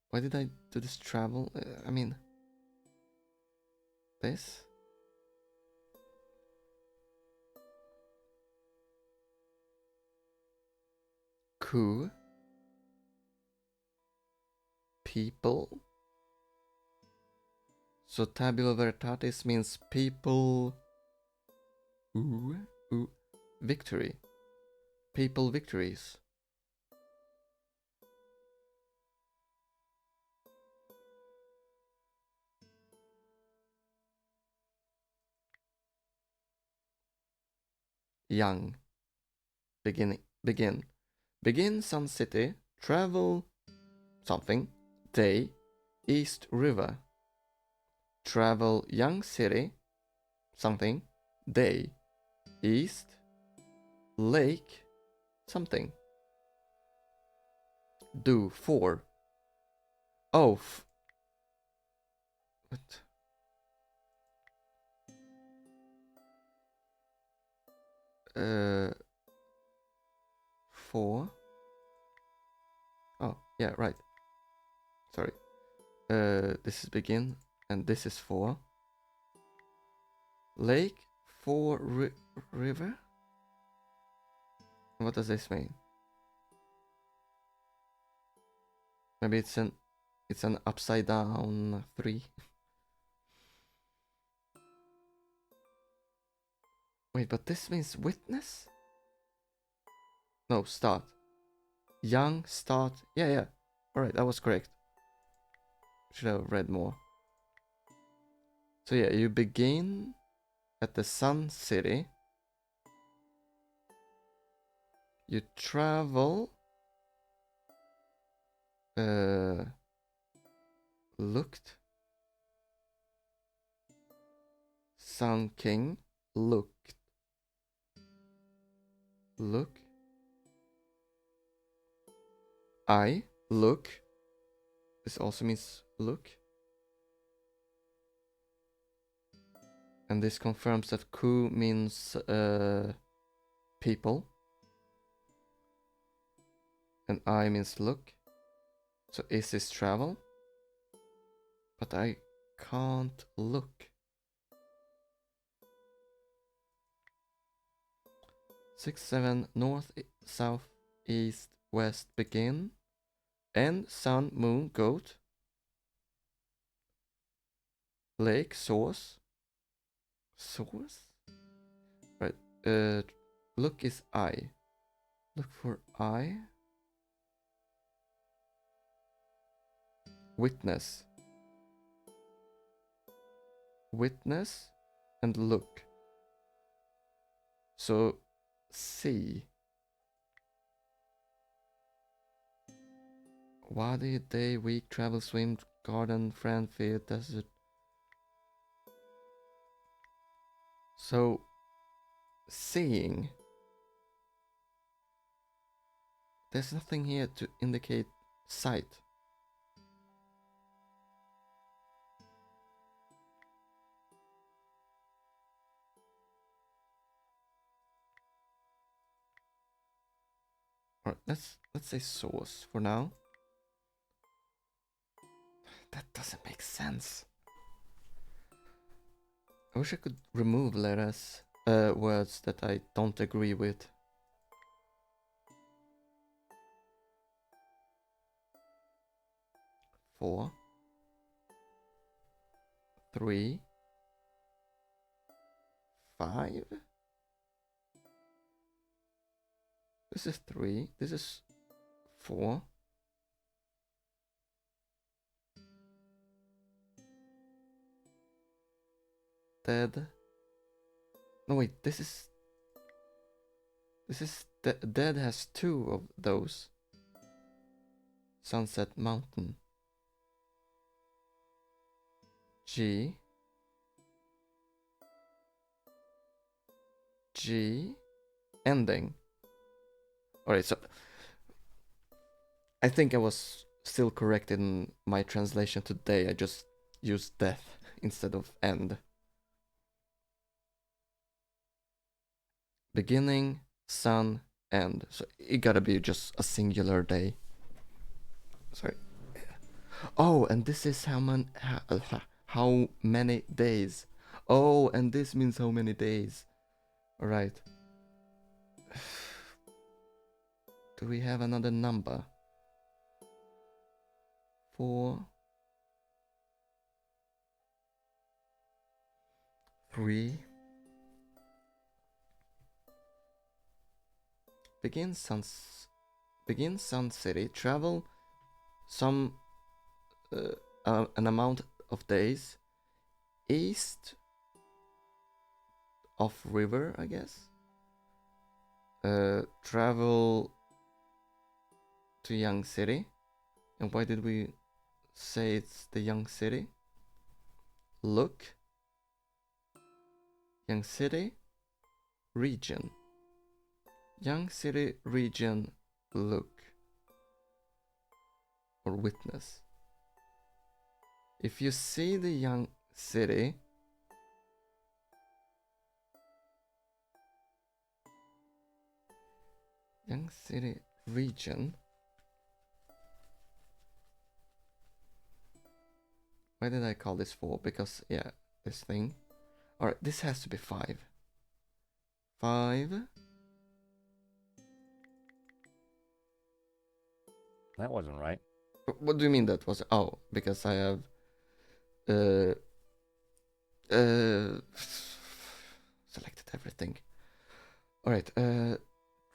Why did I do this travel? I mean... This? Coup. People. So tabula veritatis means people. Victory. People victories. Young. Begin. Begin Sun City. Travel something. Day. East River. Travel Young City. Something. Day. East. Lake. Something. Do. For. Oh. What? For. Oh, yeah, right. Sorry. This is begin, and this is for. Lake, for river? What does this mean? Maybe it's an upside down 3. Wait, but this means witness? No, start. Young, start. Yeah. Alright, that was correct. Should have read more. So yeah, you begin at the Sun City. You travel. Looked. Sun King. Looked. Look. I. Look. This also means look. And this confirms that ku means people. And I means look. So is this travel? But I can't look. 6, 7, north, south, east, west, begin. End, sun, moon, goat. Lake, source. Source? Right. Look is I. Look for I. Witness. Witness and look. So see. Wadi, day, week, travel, swim, garden, friend, field, desert. So seeing. There's nothing here to indicate sight. Alright, let's say source for now. That doesn't make sense. I wish I could remove letters, words that I don't agree with. Four. 3. 5. This is 3. This is 4. Dead. No wait, this is dead has 2 of those. Sunset Mountain. G. Ending. Alright, so I think I was still correct in my translation today. I just used death instead of end. Beginning, sun, end. So it gotta be just a singular day. Sorry. Oh, and this is how many days. Oh, and this means how many days. Alright. Do we have another number? 4. 3. Begin Sun City. Travel some an amount of days east of river, I guess. Travel to Young City. And why did we say it's the Young City? Look. Young City region. Young City region look. Or witness. If you see the Young City, Young City region. Why did I call this 4? Because, yeah, this thing. Alright, this has to be 5. 5. That wasn't right. What do you mean that was? Oh, because I have selected everything. Alright,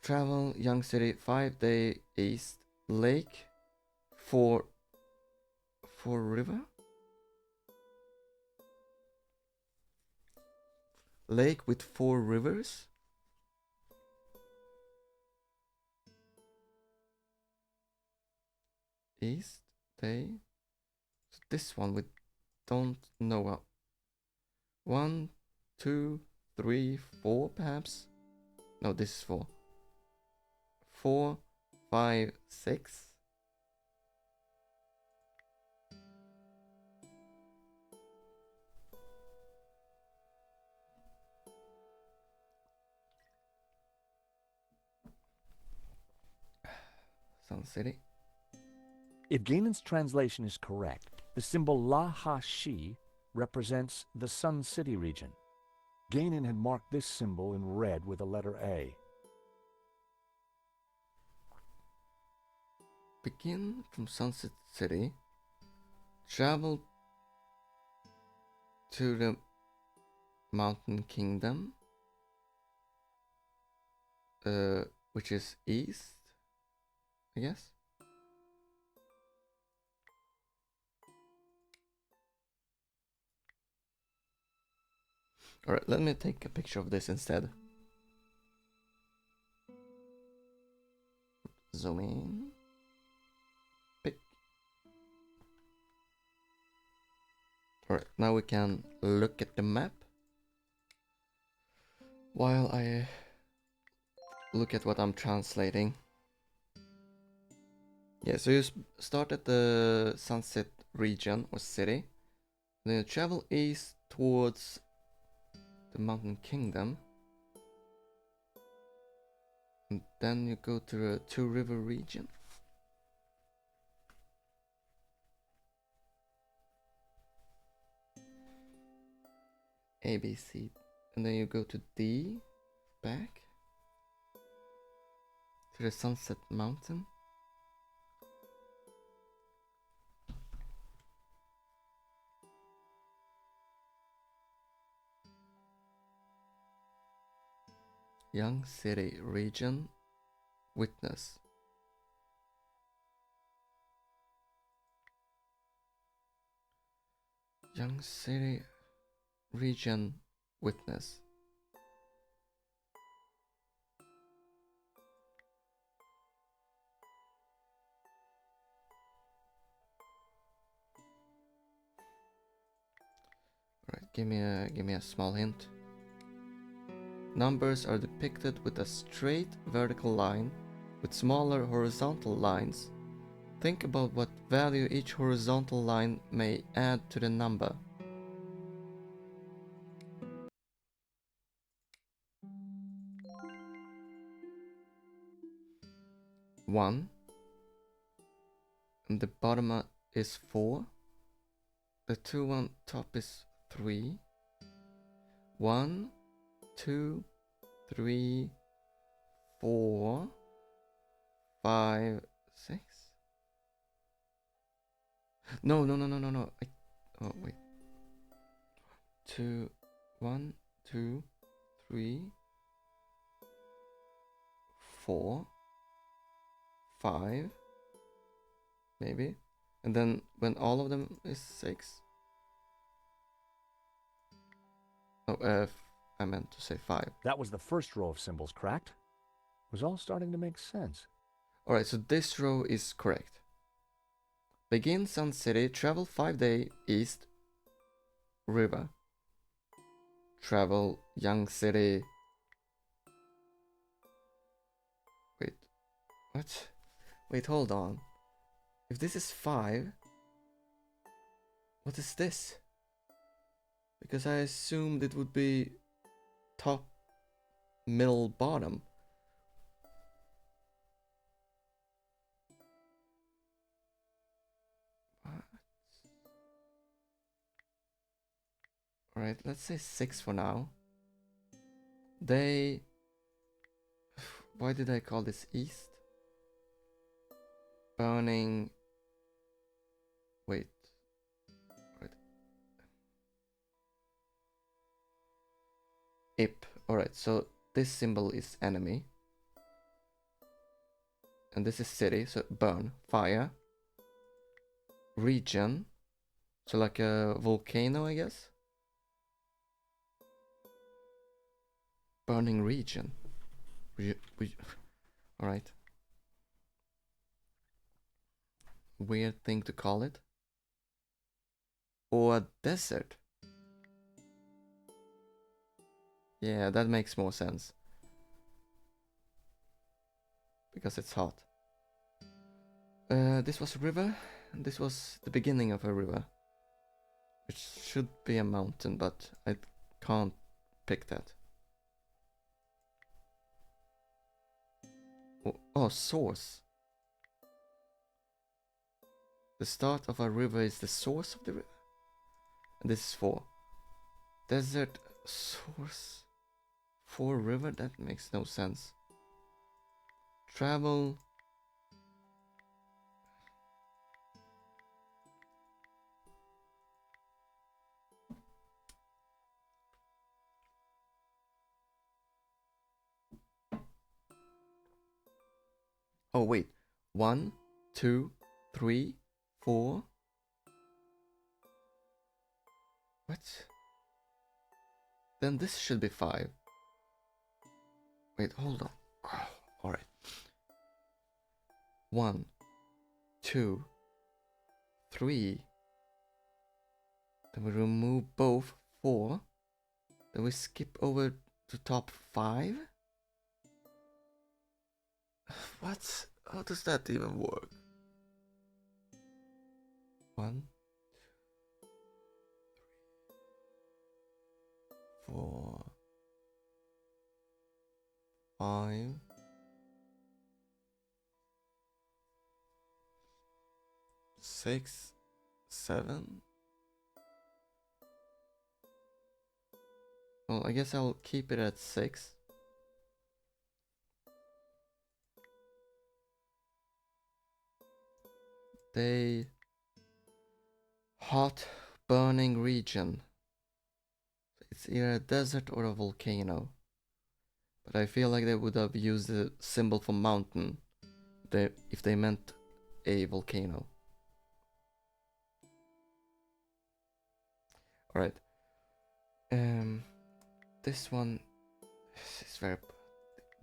travel Young City 5-day east lake 4 river. Lake with 4 rivers. East day. So this one we don't know. 1, 2, 3, 4 perhaps. No, this is 4. 4, 5, 6. Sun City. If Gainan's translation is correct, the symbol La Ha Shi represents the Sun City region. Gainan had marked this symbol in red with a letter A. Begin from Sunset City. Travel to the Mountain Kingdom, which is east, I guess. Alright, let me take a picture of this instead. Zoom in. Pick. Alright, now we can look at the map while I look at what I'm translating. Yeah, so you start at the Sunset region or city, then you travel east towards the Mountain Kingdom, and then you go to the Two River region. A, B, C, and then you go to D, back to the Sunset Mountain. Young City region, witness. Young City region, witness. Alright, give me a small hint. Numbers are depicted with a straight vertical line with smaller horizontal lines. Think about what value each horizontal line may add to the number. One, and the bottom is 4. The 2 on top is 3. 1, 2, 3, 4, 5, 6. No. Oh wait. 2, 1, 2, 3, 4, 5, maybe. And then when all of them is 6. Oh, I meant to say 5. That was the first row of symbols, cracked? It was all starting to make sense. Alright, so this row is correct. Begin Sun City, travel 5 day east, river. Travel Young City. Wait, what? Wait, hold on. If this is 5, what is this? Because I assumed it would be top, middle, bottom. Alright, let's say 6 for now. They... Why did I call this east? Burning... Wait. Right. Ip. Alright, so this symbol is enemy. And this is city, so burn, fire. Region. So like a volcano, I guess? Burning region. Alright. Weird thing to call it. Or a desert. Yeah, that makes more sense. Because it's hot. This was a river, and this was the beginning of a river. Which should be a mountain, but I can't pick that. Oh, source. The start of a river is the source of the river. And this is 4. Desert source. 4 river? That makes no sense. Travel. Oh, wait. 1, 2, 3, 4. What? Then this should be 5. Wait, hold on. Oh, alright. 1, 2, 3. Then we remove both 4. Then we skip over to top 5. What? How does that even work? 1, 4, 5, 6, 7. Well, I guess I'll keep it at 6. They... Hot, burning region. It's either a desert or a volcano. But I feel like they would have used the symbol for mountain if they meant a volcano. Alright. This one is very...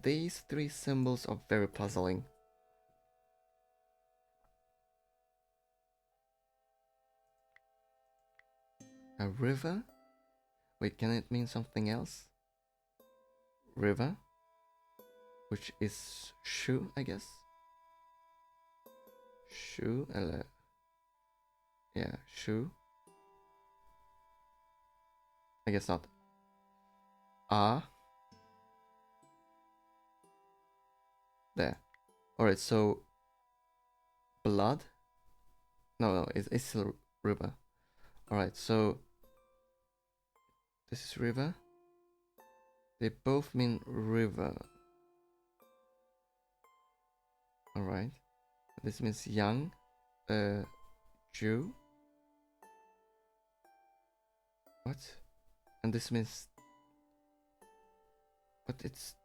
These 3 symbols are very puzzling. A river? Wait, can it mean something else? River? Which is shoe, I guess? Shoe? Yeah, shoe. I guess not. Ah. There. Alright, so... Blood? No, it's still river. Alright, so... This is river. They both mean river. Alright. This means young. Jew. What? And this means But it's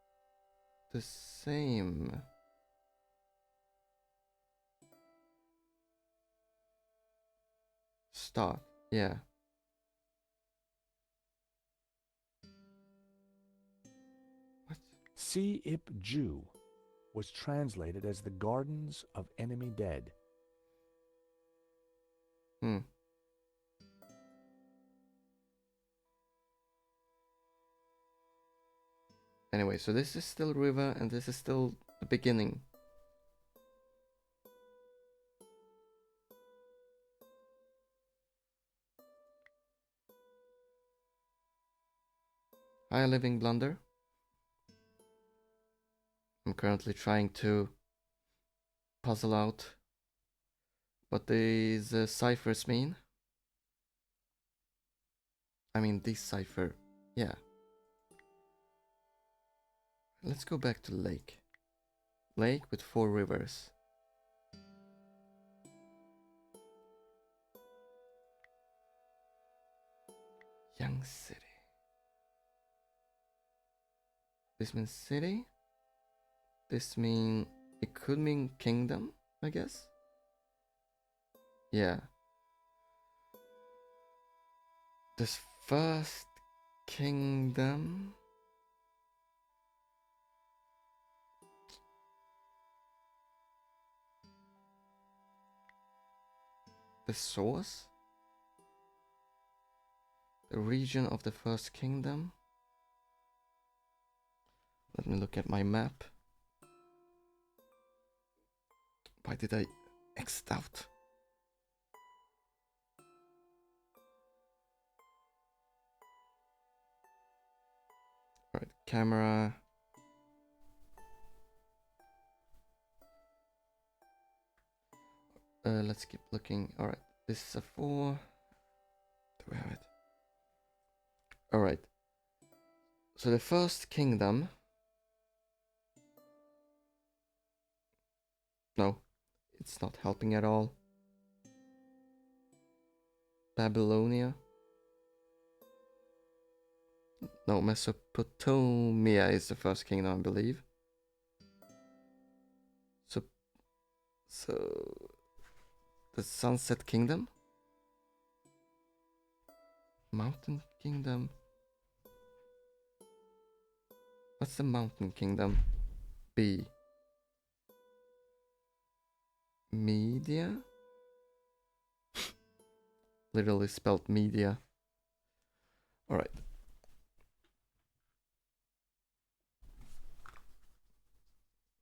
the same. Start, yeah. What? Si Ip Ju was translated as the Gardens of Enemy Dead. Hmm. Anyway, so this is still river and this is still the beginning. Hi, Living Blunder. I'm currently trying to puzzle out what these ciphers mean. I mean, this cipher, yeah. Let's go back to lake. Lake with 4 rivers. Young city. This means city. This mean, it could mean kingdom, I guess. Yeah. This first kingdom. The source? The region of the first kingdom? Let me look at my map. Why did I X out? Alright, camera. Let's keep looking. Alright, this is a 4. Do we have it? Alright. So the first kingdom. No, it's not helping at all. Babylonia. No, Mesopotamia is the first kingdom, I believe. So the Sunset Kingdom? Mountain Kingdom? What's the Mountain Kingdom? B. Media? Literally spelled media. Alright.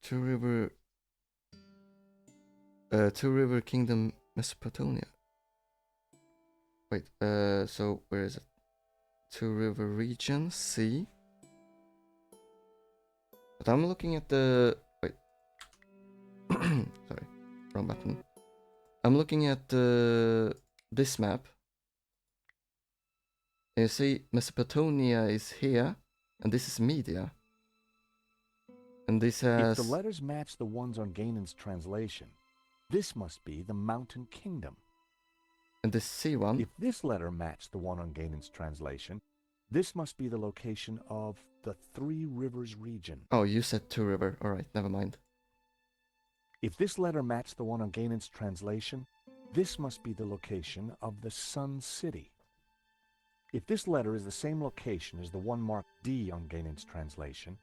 Two River Kingdom, Mesopotamia. Wait, so where is it? Two River region, C. But I'm looking at the... Wait. Sorry, wrong button. I'm looking at this map. And you see Mesopotamia is here, and this is Media. And this has... If the letters match the ones on Gainan's translation, this must be the Mountain Kingdom. And this C1. If this letter matched the one on Gainan's translation, this must be the location of the Three Rivers region. Oh, you said Two River. Alright, never mind. If this letter matched the one on Gainan's translation, this must be the location of the Sun City. If this letter is the same location as the one marked D on Gainan's translation,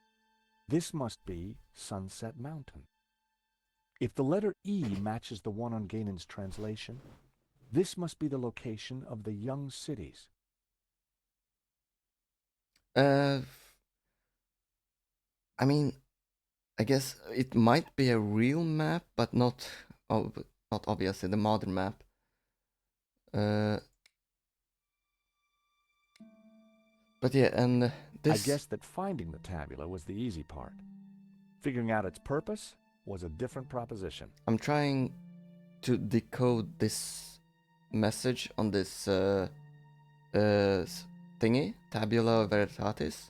this must be Sunset Mountain. If the letter E matches the one on Gainan's translation, this must be the location of the Young Cities. I mean, I guess it might be a real map, but not obviously the modern map. But yeah, and this... I guess that finding the tabula was the easy part. Figuring out its purpose was a different proposition. I'm trying to decode this message on this thingy, Tabula Veritatis.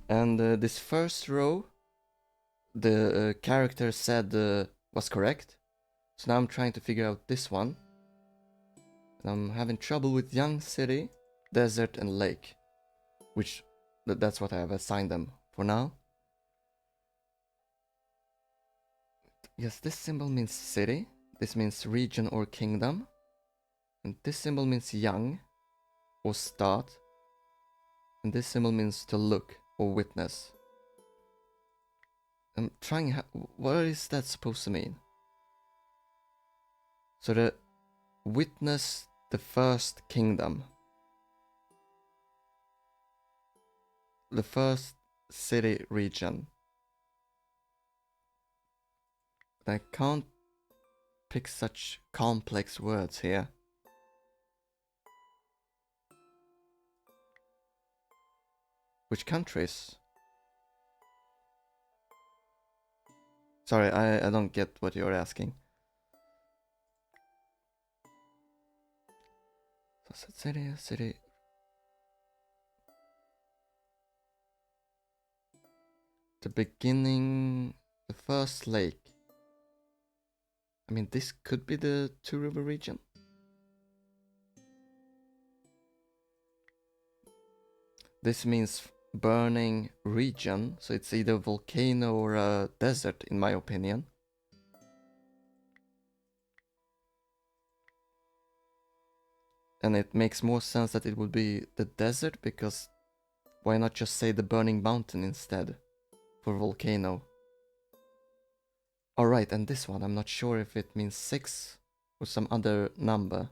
And this first row, the character said was correct. So now I'm trying to figure out this one. And I'm having trouble with young city, desert, and lake. Which, that's what I have assigned them for now. Yes, this symbol means city. This means region or kingdom. And this symbol means young or start. And this symbol means to look or witness. I'm trying, what is that supposed to mean? So the witness the first kingdom. The first city region. I can't pick such complex words here. Which countries? Sorry, I don't get what you're asking. City. The beginning, the first lake. I mean, this could be the Two River region. This means burning region, so it's either a volcano or a desert, in my opinion. And it makes more sense that it would be the desert, because why not just say the burning mountain instead for volcano? Alright, and this one, I'm not sure if it means 6 or some other number.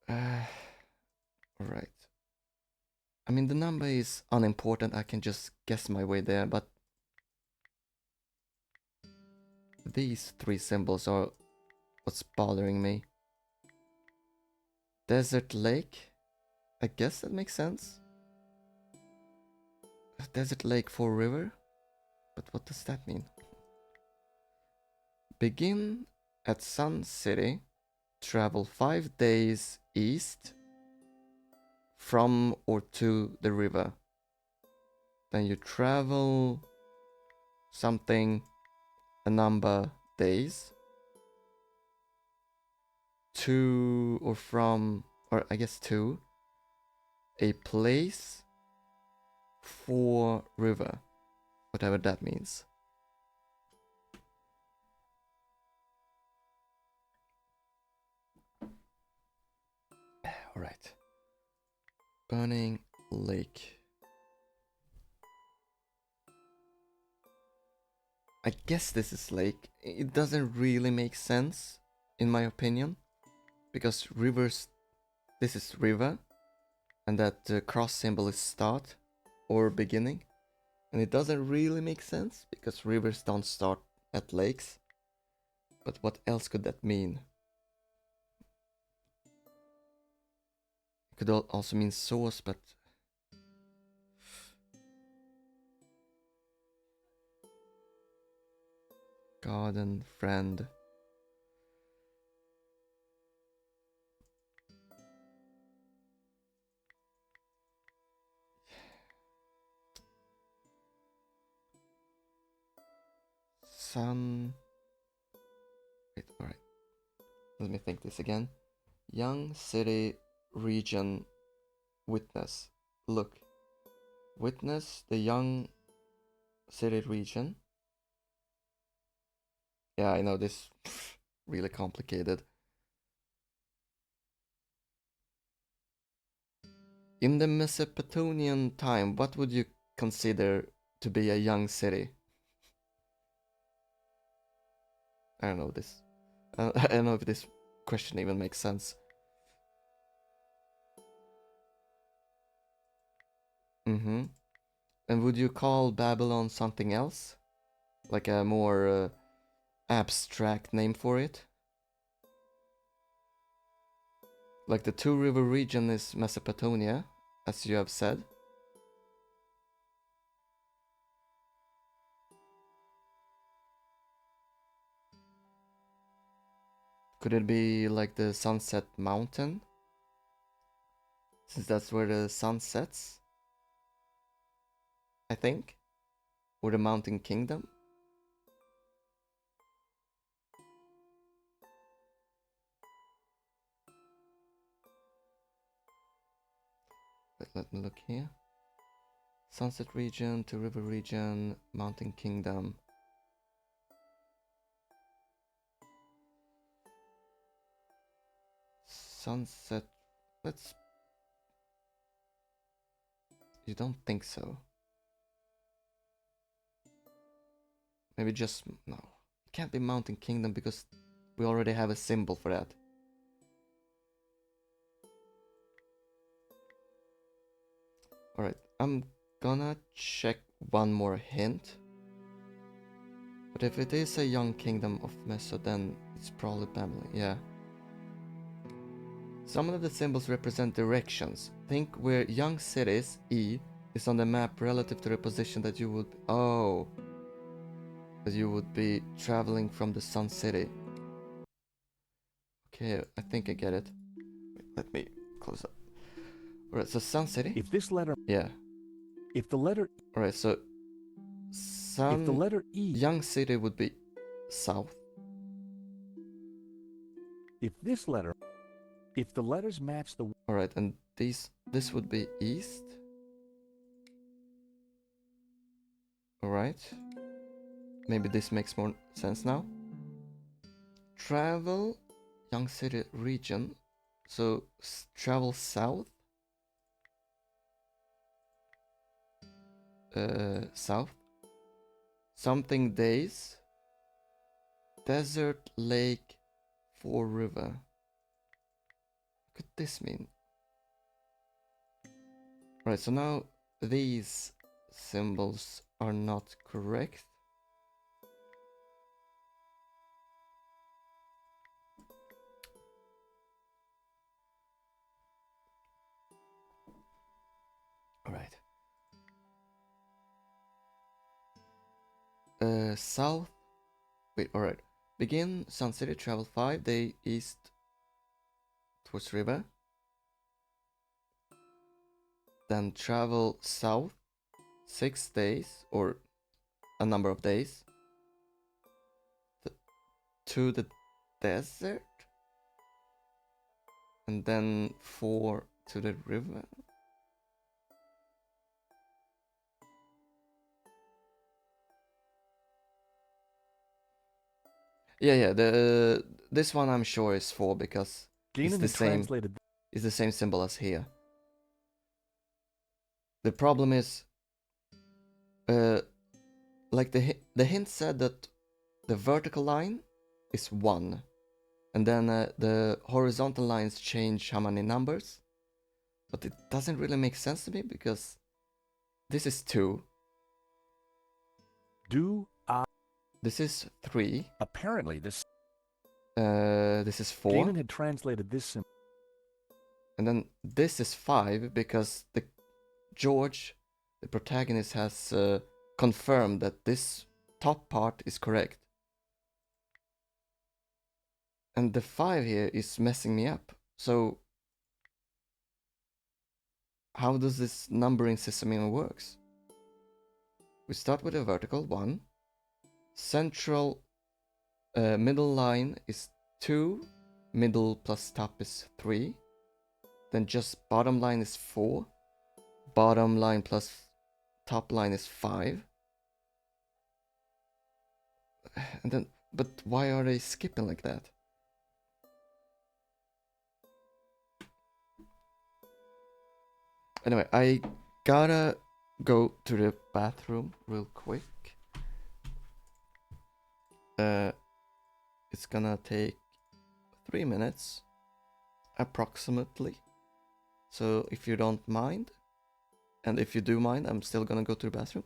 Alright. I mean, the number is unimportant, I can just guess my way there, but these 3 symbols are what's bothering me. Desert lake? I guess that makes sense. Desert lake for river? But what does that mean? Begin at Sun City, travel 5 days east from or to the river. Then you travel something, a number days, to or from, or I guess to, a place for river, whatever that means. Alright. Burning lake. I guess this is lake. It doesn't really make sense, in my opinion, because rivers, this is river, and that cross symbol is start or beginning, and it doesn't really make sense because rivers don't start at lakes. But what else could that mean? It could also mean source, but garden, friend. Sun. Wait, alright. Let me think this again. Young city region witness. Look. Witness the young city region. Yeah, I know this really complicated. In the Mesopotamian time, what would you consider to be a young city? I don't know this. I don't know if this question even makes sense. Mm-hmm. And would you call Babylon something else? Like a more abstract name for it? Like the Two River region is Mesopotamia, as you have said. Could it be like the Sunset Mountain? Since that's where the sun sets? I think? Or the Mountain Kingdom? let me look here. Sunset region to river region, mountain kingdom. Sunset, let's... You don't think so? Maybe just... No. It can't be mountain kingdom because we already have a symbol for that. Alright, I'm gonna check one more hint. But if it is a young kingdom of Meso, then it's probably Babylon, yeah. Some of the symbols represent directions. Think where young cities, E, is on the map relative to the position that you would... Oh. That you would be traveling from the Sun City. Okay, I think I get it. Wait, let me close up. Alright, so Sun City? If this letter, Yeah. if the letter, Alright, so... if the letter E, Young City would be south. if this letter, if the letters match the, Alright, and this would be east. Alright. Maybe this makes more sense now. Travel, Young City region. So, travel south. South. Something days. Desert, lake, four river. What could this mean? Right, so now these symbols are not correct. Alright. South. Wait, alright. Begin Sun City, travel 5 day east towards river. Then travel south 6 days or a number of days to the desert. And then 4 to the river. Yeah, this one I'm sure is 4 because it's the same. translated. It's the same symbol as here. The problem is, like the hint said that the vertical line is 1, and then the horizontal lines change how many numbers, but it doesn't really make sense to me because this is 2. Do I? This is 3. Apparently, this This is 4. Gainan had translated this symbol. And then this is 5 because George, the protagonist, has confirmed that this top part is correct. And the 5 here is messing me up. So how does this numbering system even works? We start with a vertical 1. Central middle line is 2. Middle plus top is 3. Then just bottom line is 4. Bottom line plus top line is 5. And then, but why are they skipping like that? Anyway, I gotta go to the bathroom real quick. It's gonna take 3 minutes, approximately. So if you don't mind, and if you do mind, I'm still gonna go to the bathroom.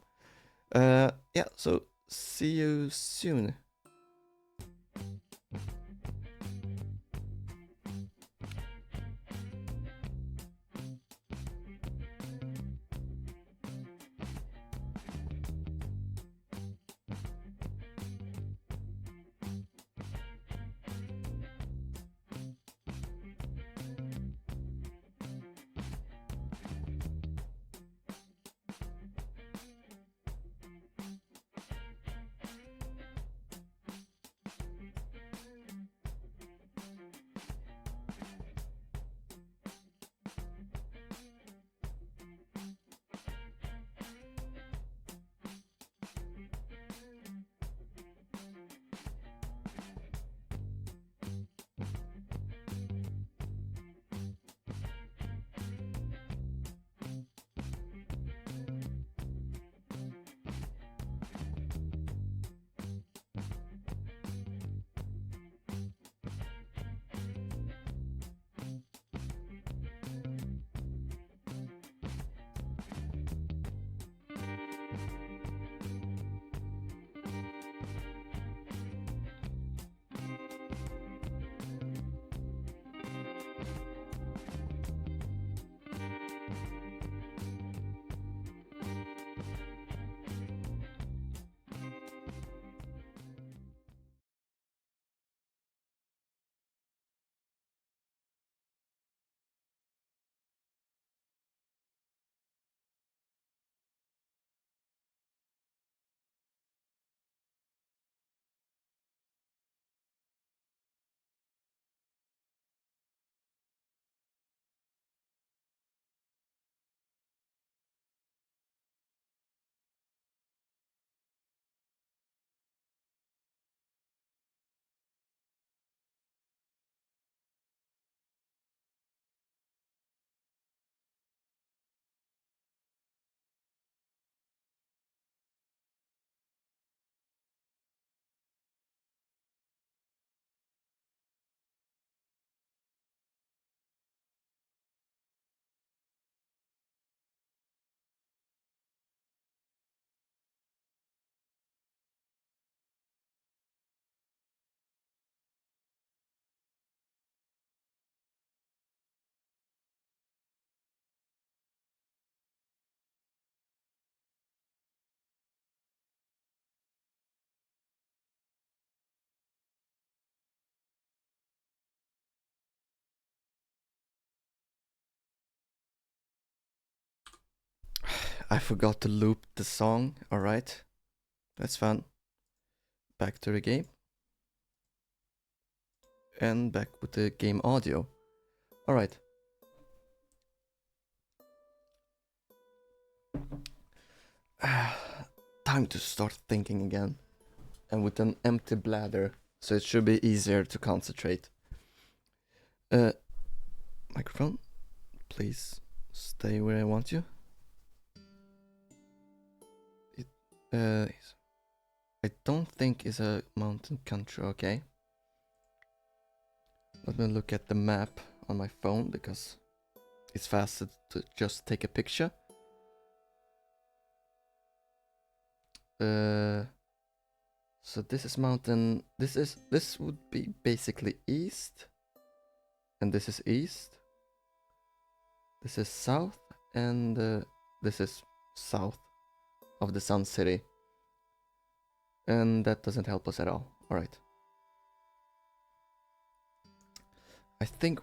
Yeah, so see you soon. I forgot to loop the song. Alright. That's fun. Back to the game. And back with the game audio. Alright. Time to start thinking again. And with an empty bladder, so it should be easier to concentrate. Microphone, please stay where I want you. I don't think it's a mountain country, okay? Let me look at the map on my phone because it's faster to just take a picture. So this is mountain. This would be basically east, and this is east. This is south, and this is south of the Sun City. And that doesn't help us at all. Alright. I think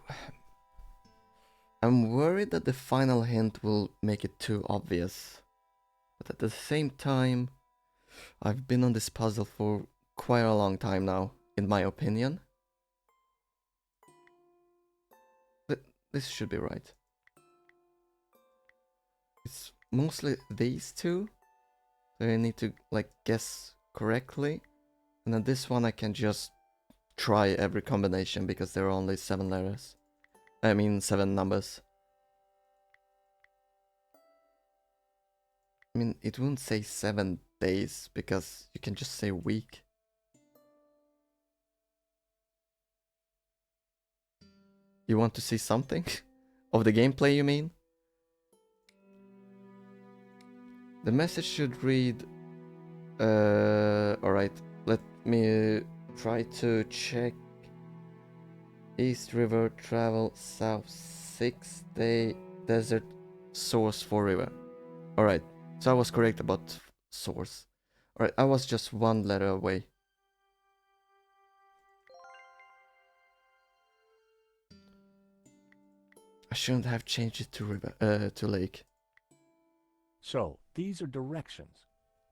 I'm worried that the final hint will make it too obvious. But at the same time, I've been on this puzzle for quite a long time now, in my opinion. But this should be right. It's mostly these two. So I need to like guess correctly. And then this one I can just try every combination because there are only 7 letters. I mean 7 numbers. I mean, it wouldn't say 7 days because you can just say week. You want to see something? Of the gameplay, you mean? The message should read... alright, let me try to check. East River, travel south 6 day, desert, source 4 river. Alright, so I was correct about source. Alright, I was just 1 letter away. I shouldn't have changed it to river, to lake. So, these are directions.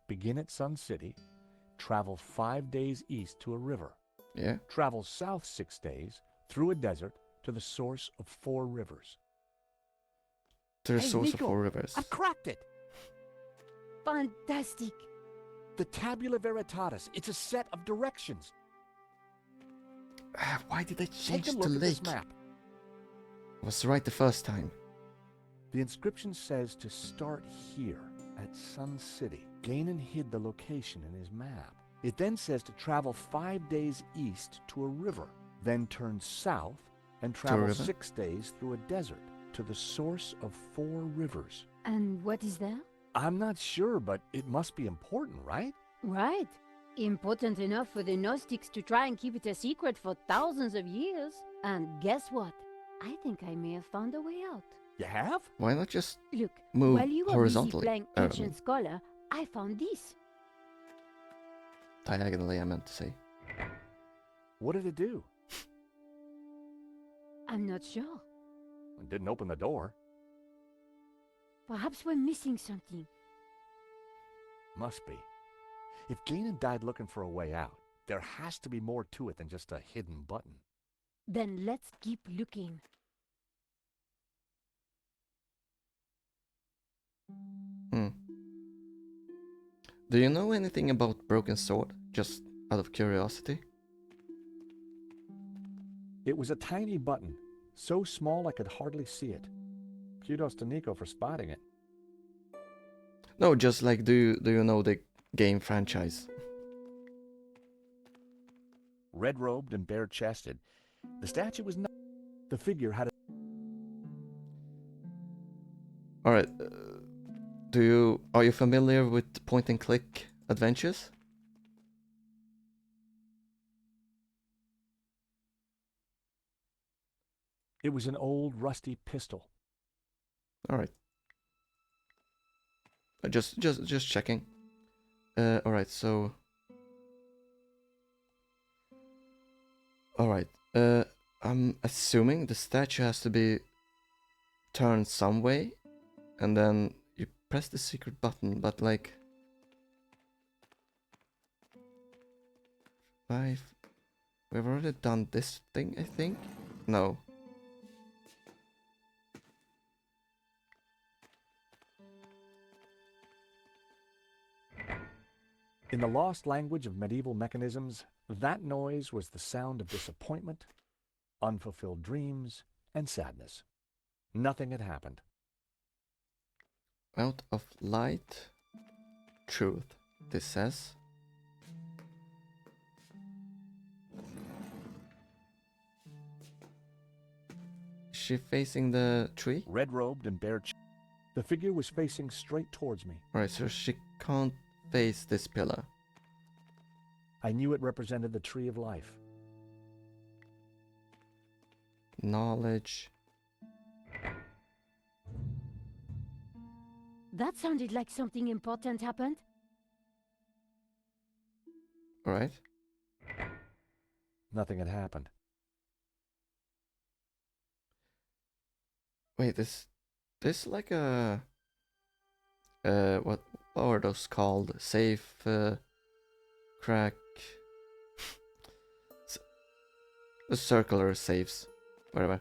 Begin at Sun City, travel 5 days east to a river. Yeah? Travel south 6 days, through a desert, to the source of 4 rivers. To the Hey, source Nico, of 4 rivers. I've cracked it! Fantastic. The Tabula Veritatis, it's a set of directions. Why did I Take change a it look to at lake? this map. I was right the first time. The inscription says to start here at Sun City. Gainan hid the location in his map. It then says to travel 5 days east to a river, then turn south and travel river? 6 days through a desert to the source of 4 rivers. And what is that? I'm not sure, but it must be important, right? Right. Important enough for the Gnostics to try and keep it a secret for thousands of years. And guess what? I think I may have found a way out. You have? Why not just Look, move while you were busy horizontally? playing Ancient Scholar, I found this. Diagonally, I meant to say. What did it do? I'm not sure. It didn't open the door. Perhaps we're missing something. Must be. If Gainan died looking for a way out, there has to be more to it than just a hidden button. Then let's keep looking. Do you know anything about Broken Sword? Just out of curiosity? It was a tiny button, so small I could hardly see it. Kudos to Nico for spotting it. No, just like, do you know the game franchise? Red-robed and bare-chested, the statue was not... The figure had a... Alright, are you familiar with point and click adventures? It was an old, rusty pistol. Alright. Just checking. Alright, so... Alright, I'm assuming the statue has to be turned some way, and then you press the secret button, but like... We've already done this thing, I think? No. In the lost language of medieval mechanisms, that noise was the sound of disappointment, unfulfilled dreams, and sadness. Nothing had happened. Out of light, truth, this says. Is she facing the tree? Red-robed and the figure was facing straight towards me. Alright, so she can't face this pillar. I knew it represented the tree of life. Knowledge. That sounded like something important happened. Alright. Nothing had happened. Wait, this like a what are those called? Safe crack the circular safes. Whatever.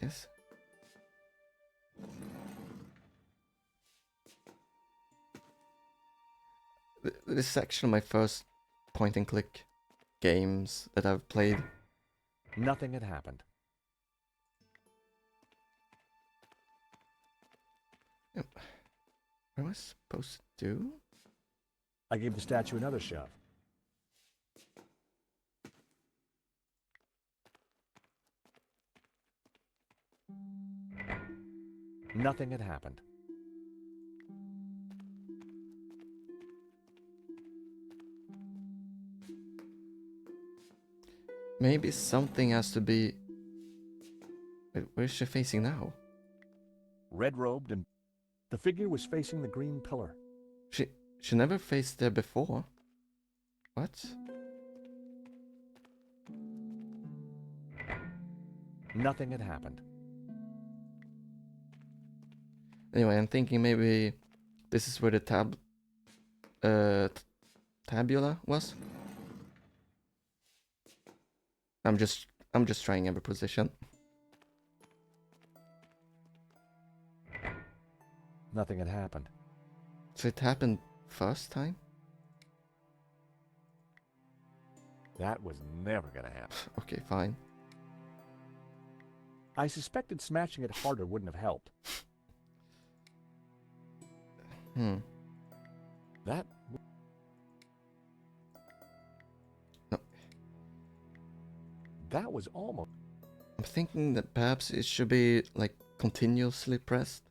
Guess. This is actually my first point and click games that I've played. Nothing had happened. What am I supposed to do? I gave the statue another shove. Nothing had happened. Maybe something has to be... Wait, where's she facing now? Red-robed and the figure was facing the green pillar. She never faced there before. What? Nothing had happened. Anyway, I'm thinking maybe this is where the tabula was. I'm just trying every position. Nothing had happened. So it happened first time? That was never gonna happen. Okay, fine. I suspected smashing it harder wouldn't have helped. That... No. That was almost... I'm thinking that perhaps it should be like continuously pressed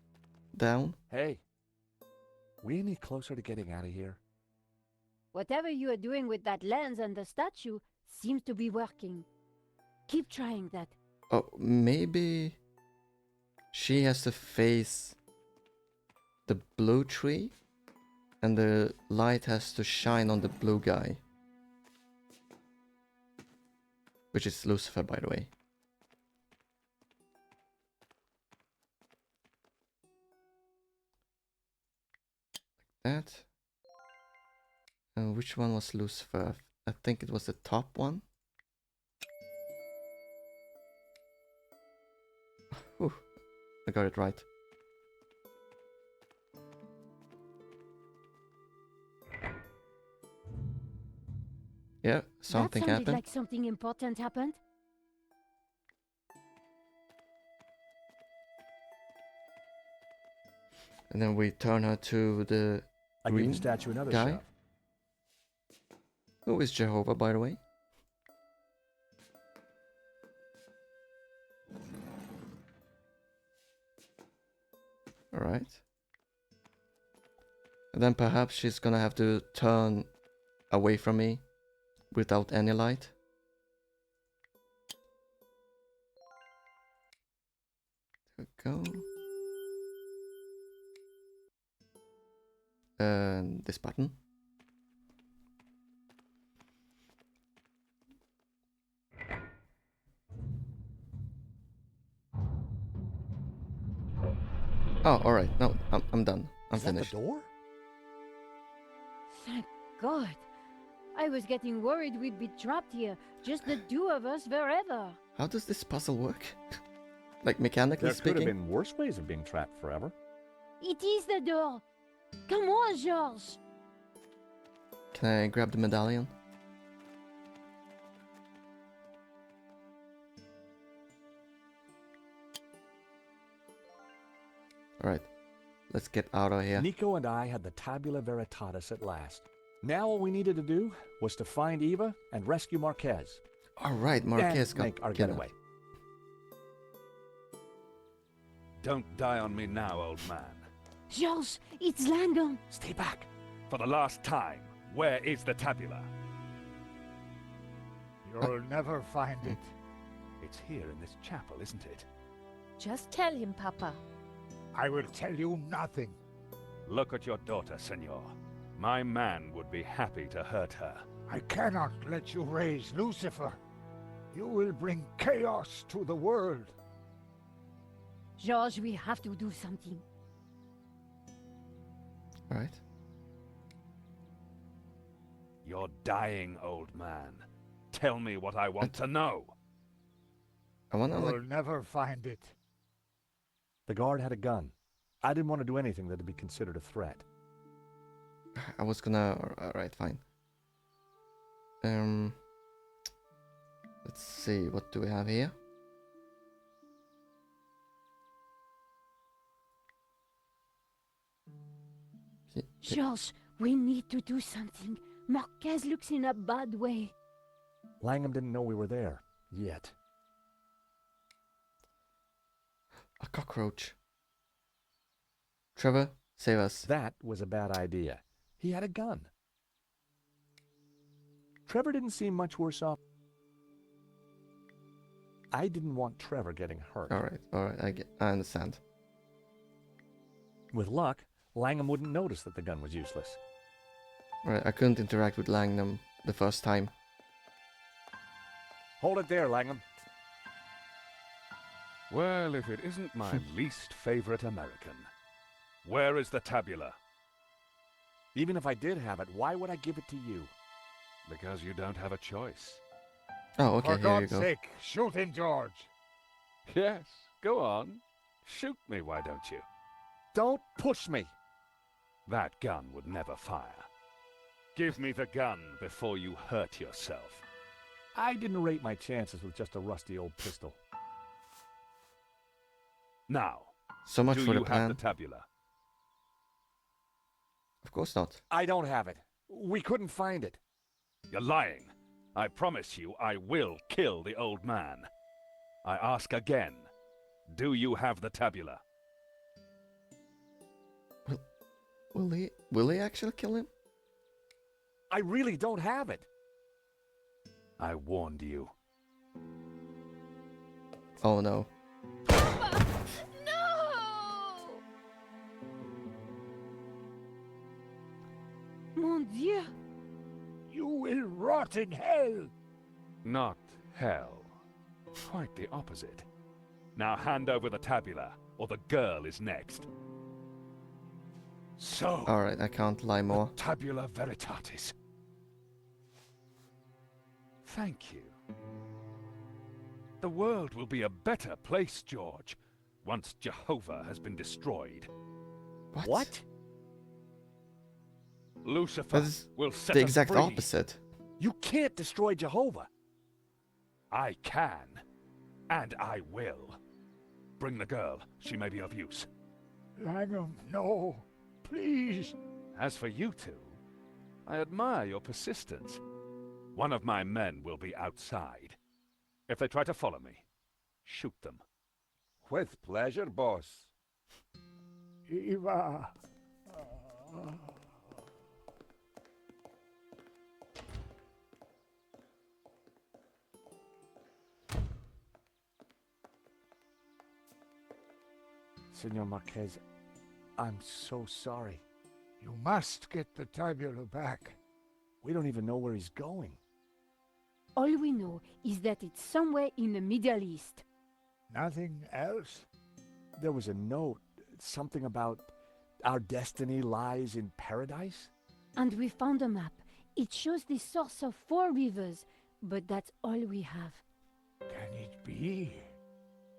down. Hey, we any closer to getting out of here? Whatever you are doing with that lens and the statue seems to be working. Keep trying that. Oh, maybe she has to face the blue tree and the light has to shine on the blue guy. Which is Lucifer, by the way. Like that. And which one was Lucifer? I think it was the top one. Whew, I got it right. Yeah, something that sounded happened. like something important happened. And then we turn her to the I gave green the statue another guy. shove. Who is Jehovah, by the way? Alright. And then perhaps she's gonna have to turn away from me without any light. There we go. And this button. Oh, alright. No, I'm done. I'm Is that finished. the door? Thank God. I was getting worried we'd be trapped here, just the two of us forever. How does this puzzle work? Like mechanically There could have speaking? been worse ways of being trapped forever. It is the door. Come on, Georges. Can I grab the medallion? Alright. Let's get out of here. Nico and I had the Tabula Veritatis at last. Now all we needed to do was to find Eva and rescue Marquez. Alright, Marquez and got make our kidnapped. getaway. Don't die on me now, old man. Georges, it's Langdon. Stay back. For the last time, where is the tabula? You'll never find it. It's here in this chapel, isn't it? Just tell him, Papa. I will tell you nothing. Look at your daughter, senor. My man would be happy to hurt her. I cannot let you raise Lucifer. You will bring chaos to the world. Georges, we have to do something. Alright. You're dying, old man. Tell me what I want to know. I wanna You'll like... never find it. The guard had a gun. I didn't want to do anything that'd be considered a threat. I was gonna... Alright, fine. Let's see, what do we have here? Georges, we need to do something. Marquez looks in a bad way. Langham didn't know we were there. Yet. A cockroach. Trevor, save us. That was a bad idea. He had a gun. Trevor didn't seem much worse off. I didn't want Trevor getting hurt. Alright, I understand. With luck, Langham wouldn't notice that the gun was useless. Alright, I couldn't interact with Langham the first time. Hold it there, Langham. Well, if it isn't my least favorite American. Where is the tabula? Even if I did have it, why would I give it to you? Because you don't have a choice. Oh, okay, For here you God's go. sake, shoot him, George. Yes, go on. Shoot me, why don't you? Don't push me. That gun would never fire. Give me the gun before you hurt yourself. I didn't rate my chances with just a rusty old pistol. Now, So much do for the you have plan. the tabula? Of course not. I don't have it. We couldn't find it. You're lying. I promise you I will kill the old man. I ask again, do you have the tabula? Will he actually kill him? I really don't have it. I warned you. Oh no. No! Mon Dieu. You will rot in hell. Not hell. Quite the opposite. Now hand over the tabula, or the girl is next. So, Alright, I can't lie more. tabula veritatis. Thank you. The world will be a better place, George, once Jehovah has been destroyed. What? Lucifer That is will set the us exact free. opposite. You can't destroy Jehovah. I can, and I will. Bring the girl. She may be of use. Langham, no. Please. As for you two, I admire your persistence. One of my men will be outside. If they try to follow me, shoot them. With pleasure, boss. Eva. Senor Marquez, I'm so sorry. You must get the tabula back. We don't even know where he's going. All we know is that it's somewhere in the Middle East. Nothing else? There was a note. something about our destiny lies in paradise? And we found a map. It shows the source of 4 rivers, but that's all we have. Can it be?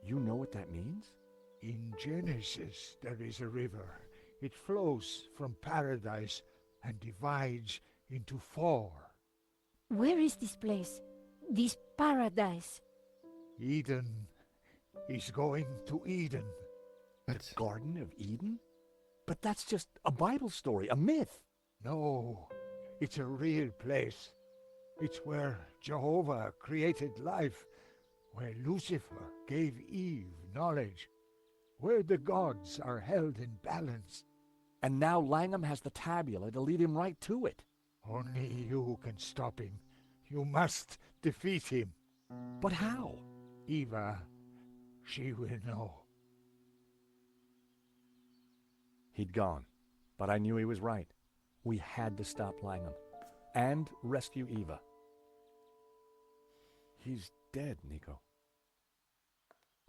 You know what that means? In Genesis, there is a river. It flows from paradise and divides into 4. Where is this place? This paradise? Eden is going to Eden. What? Garden of Eden? But that's just a Bible story, a myth. No, it's a real place. It's where Jehovah created life, where Lucifer gave Eve knowledge, where the gods are held in balance. And now Langham has the tabula to lead him right to it. Only you can stop him. You must defeat him. But how? Eva, she will know. He'd gone, but I knew he was right. We had to stop Langham and rescue Eva. He's dead, Nico.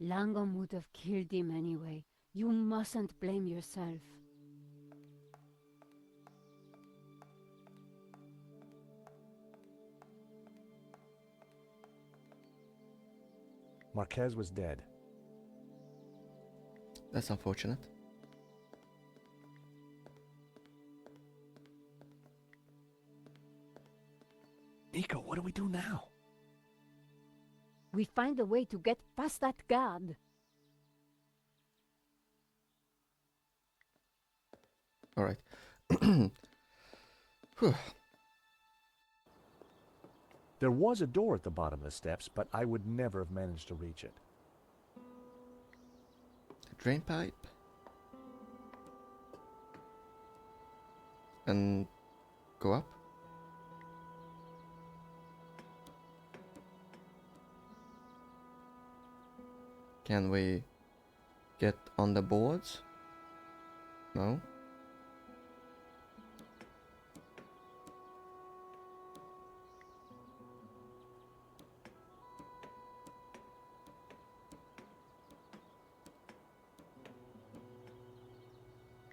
Langham would have killed him anyway. You mustn't blame yourself. Marquez was dead. That's unfortunate. Nico, what do we do now? We find a way to get past that guard. All right. Whew. There was a door at the bottom of the steps, but I would never have managed to reach it. Drain pipe. And go up. Can we get on the boards? No.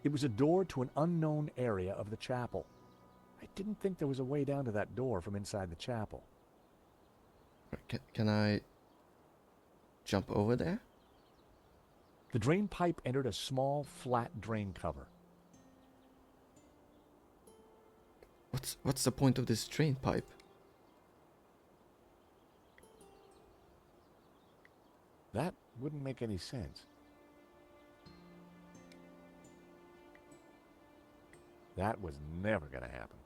It was a door to an unknown area of the chapel. I didn't think there was a way down to that door from inside the chapel. Can I jump over there? The drain pipe entered a small, flat drain cover. What's the point of this drain pipe? That wouldn't make any sense. That was never going to happen.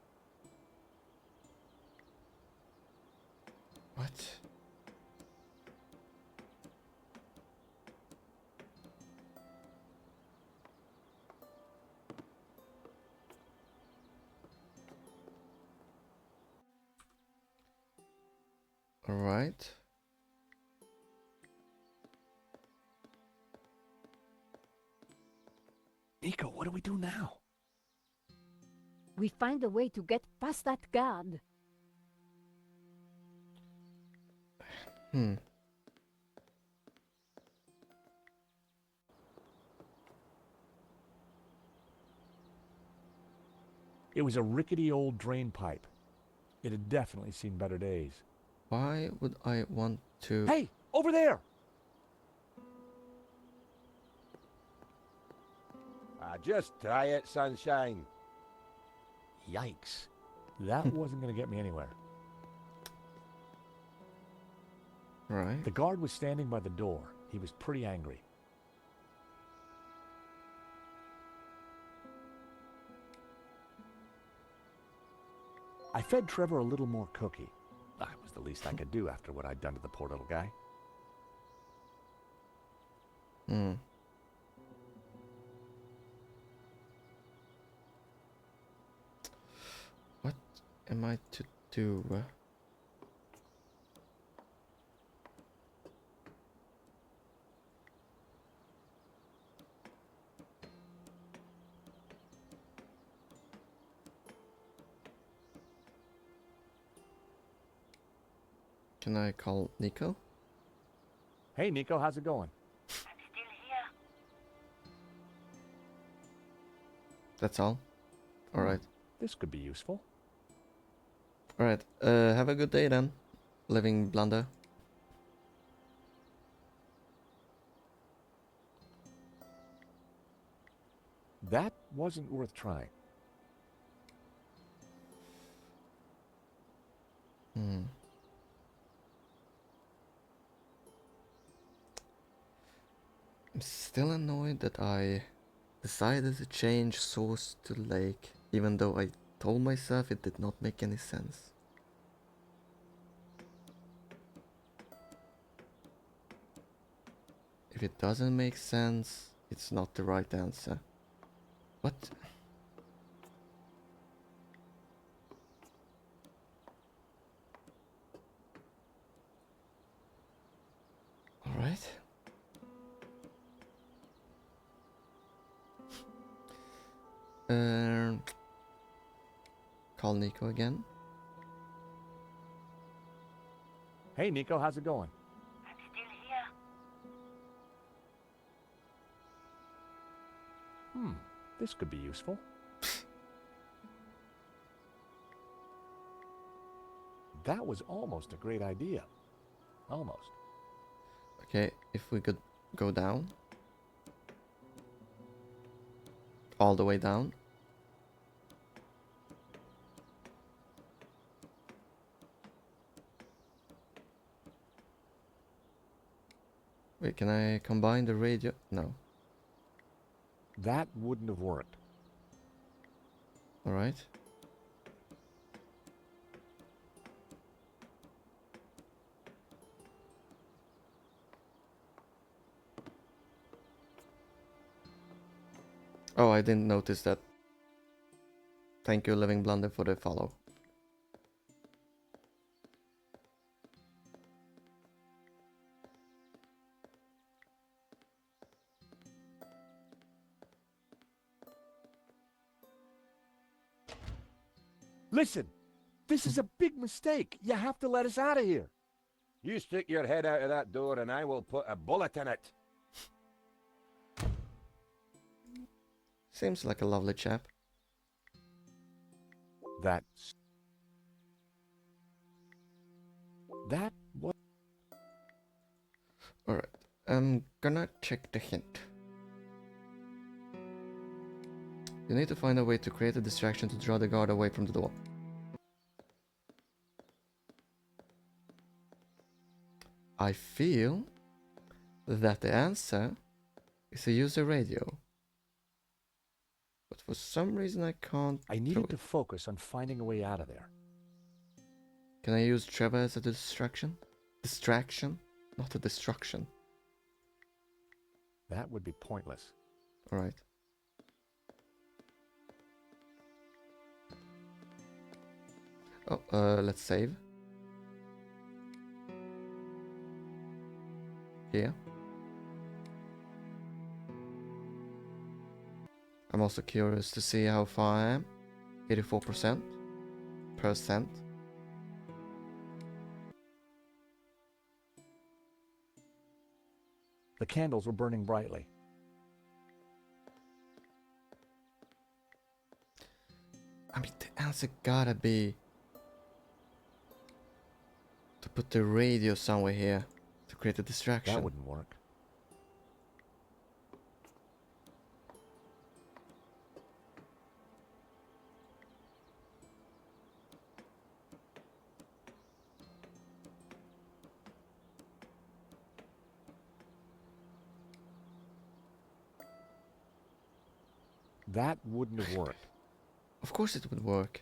What? All right. Nico, what do we do now? We find a way to get past that guard. It was a rickety old drain pipe. It had definitely seen better days. Why would I want to... Hey, over there! Just try it, sunshine. Yikes. That wasn't going to get me anywhere. Right. The guard was standing by the door. He was pretty angry. I fed Trevor a little more cookie. That was the least I could do after what I'd done to the poor little guy. What am I to do? Can I call Nico? Hey, Nico, how's it going? I'm still here. That's all? Alright. This could be useful. Alright. Have a good day then, living blunder. That wasn't worth trying. Hmm. I'm still annoyed that I decided to change source to lake, even though I told myself it did not make any sense. If it doesn't make sense, it's not the right answer. What? Alright. Call Nico again. Hey, Nico, how's it going? I'm still here. This could be useful. That was almost a great idea. Almost. Okay, if we could go down. All the way down. Wait, can I combine the radio? No. That wouldn't have worked. Alright. Oh, I didn't notice that. Thank you, Living Blunder, for the follow. Listen, this is a big mistake. You have to let us out of here. You stick your head out of that door and I will put a bullet in it. Seems like a lovely chap. That was... Alright, I'm gonna check the hint. You need to find a way to create a distraction to draw the guard away from the door. I feel that the answer is to use a radio. But for some reason I can't. I needed to focus on finding a way out of there. Can I use Trevor as a distraction? Distraction? Not a destruction. That would be pointless. Alright. Oh, let's save. Here. I'm also curious to see how far I am. 84%. Percent. The candles were burning brightly. I mean, the answer gotta be to put the radio somewhere here to create a distraction. That wouldn't work. That wouldn't have worked. Of course it would work.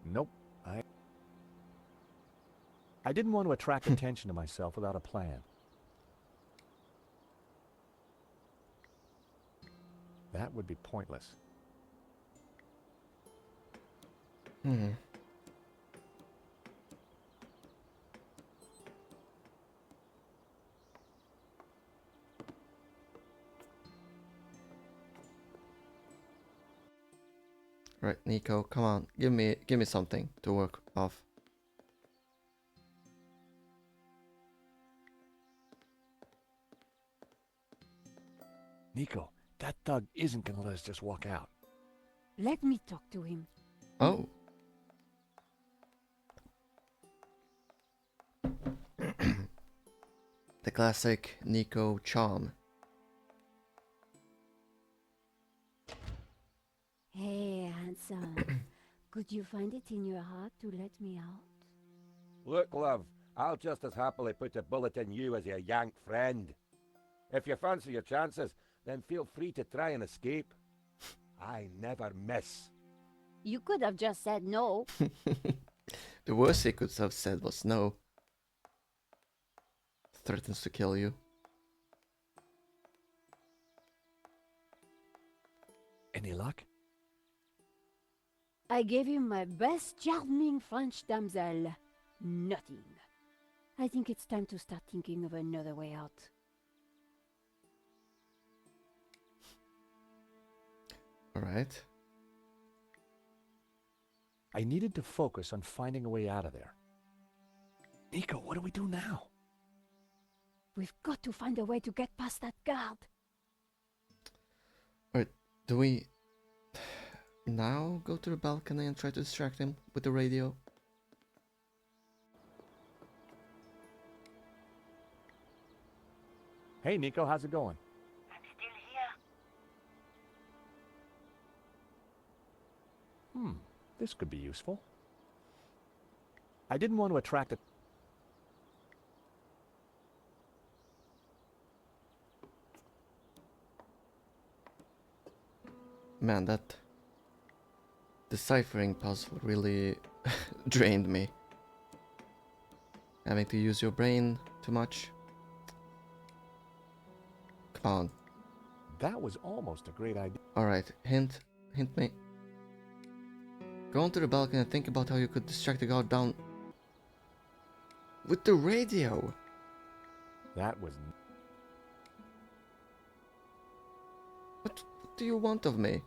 Nope. I didn't want to attract attention to myself without a plan. That would be pointless. Right, Nico, come on, give me something to work off. Nico, That thug isn't gonna let us just walk out. Let me talk to him. Oh. The classic Nico charm. Hey, handsome. Could you find it in your heart to let me out? Look, love, I'll just as happily put a bullet in you as your yank friend. If you fancy your chances, then feel free to try and escape. I never miss. You could have just said no. The worst he could have said was no. Threatens to kill you. Any luck? I gave him my best charming French damsel. Nothing. I think it's time to start thinking of another way out. Alright. I needed to focus on finding a way out of there. Nico, what do we do now? We've got to find a way to get past that guard. Alright, do we now go to the balcony and try to distract him with the radio? Hey, Nico, how's it going? I'm still here. This could be useful. I didn't want to attract a... Man, that deciphering puzzle really drained me. Having to use your brain too much. Come on. That was almost a great idea. Alright, hint me. Go onto the balcony and think about how you could distract the guard down with the radio. That was... What do you want of me?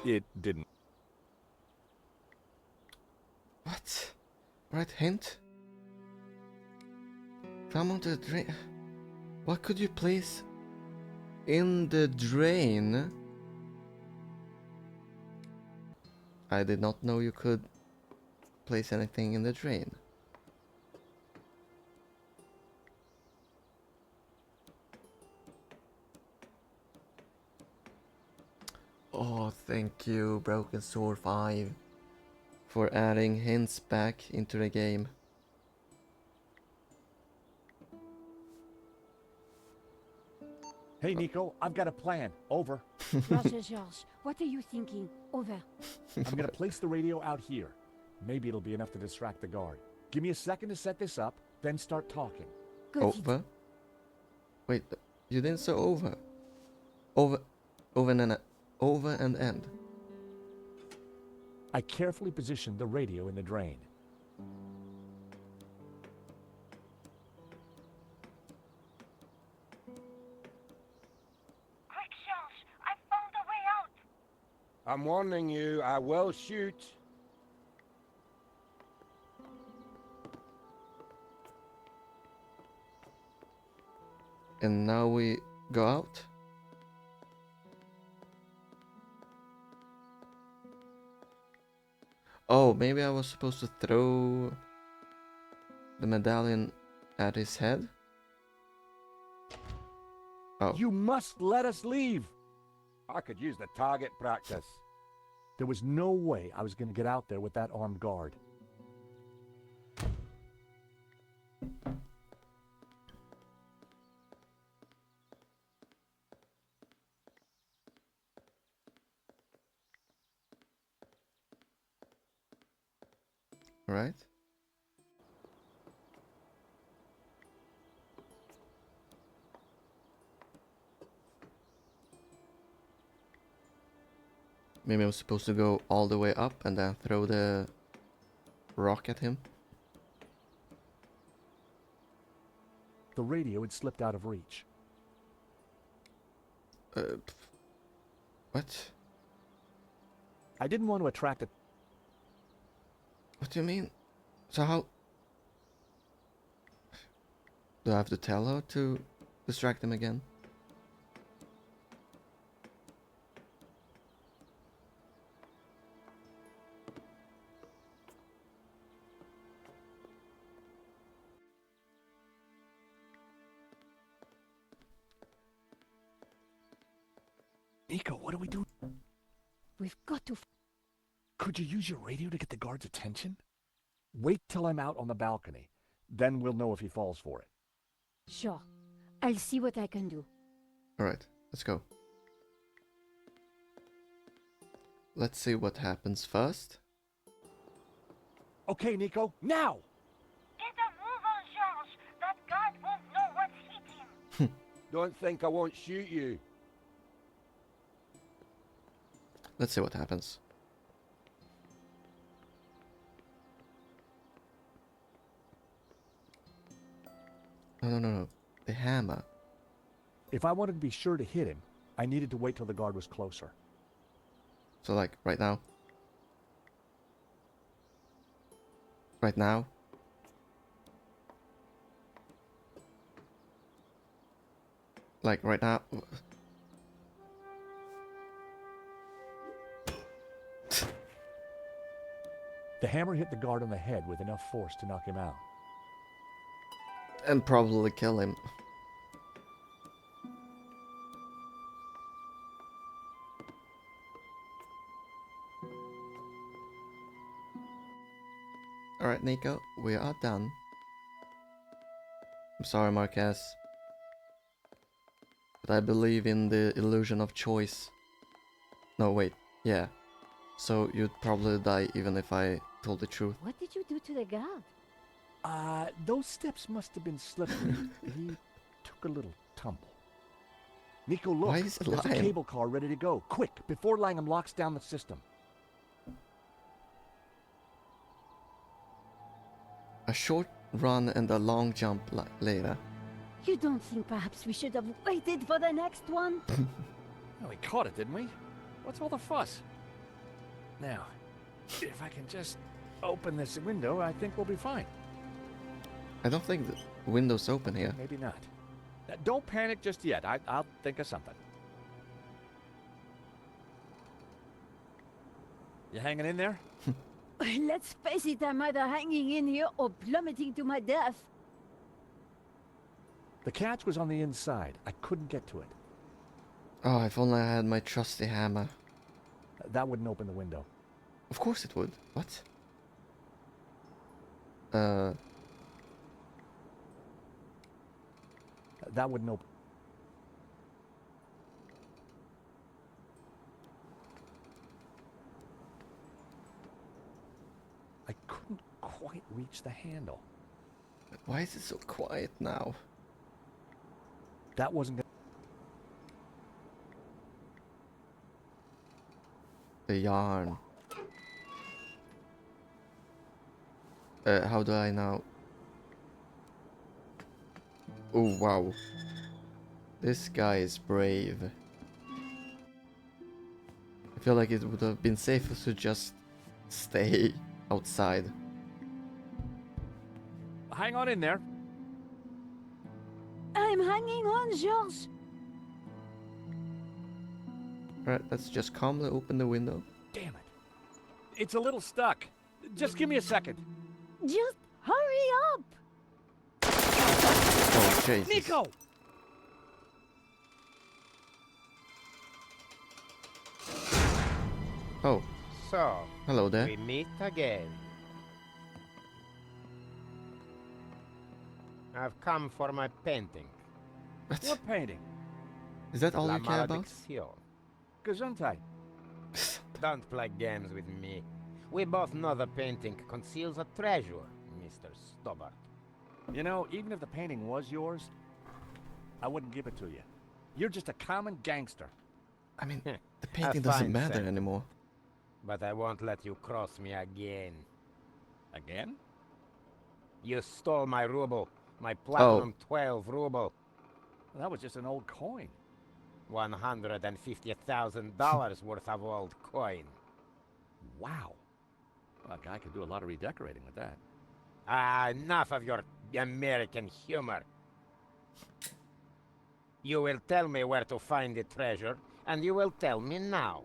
It didn't. What? Right, hint? Climb onto the drain. What could you place in the drain? I did not know you could place anything in the drain. Oh, thank you, Broken Sword 5, for adding hints back into the game. Hey, Nico, I've got a plan. Over. Roger, George, what are you thinking? Over. I'm gonna place the radio out here. Maybe it'll be enough to distract the guard. Give me a second to set this up, then start talking. Good. Over? Wait, you didn't say over. Over and end. I carefully positioned the radio in the drain. Quick, George! I found a way out! I'm warning you, I will shoot. And now we go out. Oh, maybe I was supposed to throw the medallion at his head? Oh. You must let us leave! I could use the target practice. There was no way I was gonna get out there with that armed guard. Right? Maybe I was supposed to go all the way up and then throw the rock at him. The radio had slipped out of reach. What? I didn't want to attract a... What do you mean? So how... Do I have to tell her to distract him again? Nico, what do we do? We've got to. Could you use your radio to get the guard's attention? Wait till I'm out on the balcony. Then we'll know if he falls for it. Sure. I'll see what I can do. Alright, let's go. Let's see what happens first. Okay, Nico, now! Get a move on, George. That guard won't know what's hit him. Don't think I won't shoot you. Let's see what happens. No. The hammer. If I wanted to be sure to hit him, I needed to wait till the guard was closer. So like, right now? Right now? Like, right now? The hammer hit the guard on the head with enough force to knock him out. And probably kill him. Alright, Nico, we are done. I'm sorry, Marquez. But I believe in the illusion of choice. No, wait. Yeah. So you'd probably die even if I told the truth. What did you do to the guard? Those steps must have been slippery. He took a little tumble. Nico, look. Why is it There's a lying? cable car ready to go. Quick, before Langham locks down the system. A short run and a long jump later. You don't think perhaps we should have waited for the next one? Oh, we caught it, didn't we? What's all the fuss? Now, if I can just open this window, I think we'll be fine. I don't think the window's open here. Maybe not. Don't panic just yet. I'll think of something. You hanging in there? Let's face it, I'm either hanging in here or plummeting to my death. The catch was on the inside. I couldn't get to it. Oh, if only I had my trusty hammer. That wouldn't open the window. Of course it would. What? That wouldn't open. I couldn't quite reach the handle. Why is it so quiet now? That wasn't gonna... The yarn. How do I now? Oh, wow. This guy is brave. I feel like it would have been safer to just stay outside. Hang on in there. I'm hanging on, George. Right, let's just calmly open the window. Damn it. It's a little stuck. Just give me a second. Just hurry up. Oh, Jesus. Nico! Oh, So, hello there. we meet again. I've come for my painting. What? What painting? Is that all La you care about? Malediction. Gesundheit. Don't play games with me. We both know the painting conceals a treasure, Mr. Stobart. You know, even if the painting was yours, I wouldn't give it to you. You're just a common gangster. I mean, Heh, the painting a doesn't fine matter sentiment. anymore. But I won't let you cross me again. Again? You stole my ruble, my Oh. platinum 12 ruble. Well, that was just an old coin. $150,000 worth of old coin. Wow. A guy could do a lot of redecorating with that. Ah, enough of your American humor. You will tell me where to find the treasure, and you will tell me now.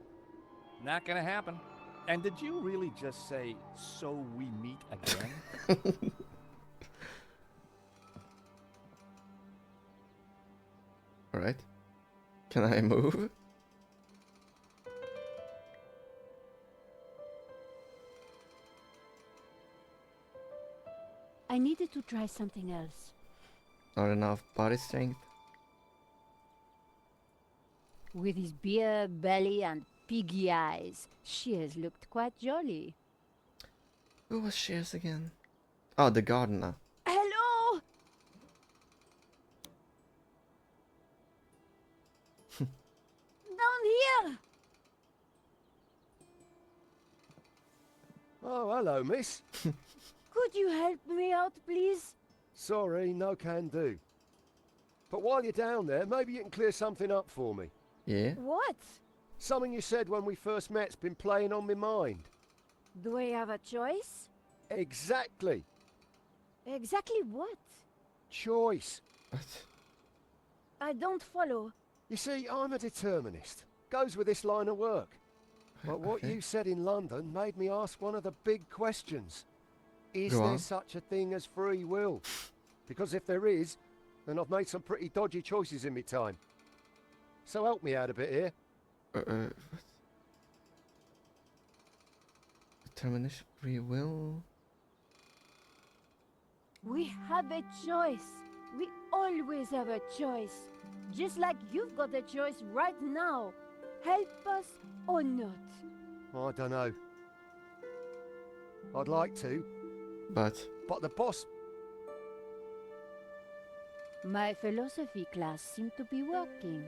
Not gonna happen. And did you really just say, so we meet again? Alright. Can I move? I needed to try something else. Not enough body strength? With his beer belly and piggy eyes, Shears looked quite jolly. Who was Shears again? Oh, the gardener. Hello! Down here! Oh, hello, miss. Could you help me out, please? Sorry, no can do. But while you're down there, maybe you can clear something up for me. Yeah? What? Something you said when we first met's been playing on my mind. Do I have a choice? Exactly. Exactly what? Choice. What? I don't follow. You see, I'm a determinist. Goes with this line of work. But what Okay. you said in London made me ask one of the big questions. Is Go there on. such a thing as free will? Because if there is, then I've made some pretty dodgy choices in my time. So help me out a bit here. What? Determination, free will? We have a choice. We always have a choice. Just like you've got a choice right now. Help us or not. I don't know. I'd like to, But but the boss... My philosophy class seemed to be working.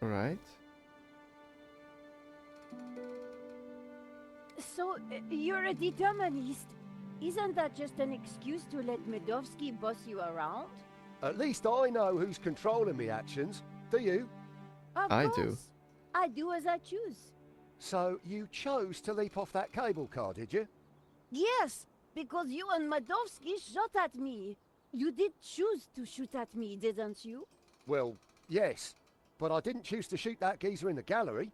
right. So, you're a determinist. Isn't that just an excuse to let Medovsky boss you around? At least I know who's controlling me actions. Do you? Of I course. do. I do as I choose. So you chose to leap off that cable car, did you? Yes, because you and Medovsky shot at me. You did choose to shoot at me, didn't you? Well, yes. But I didn't choose to shoot that geezer in the gallery.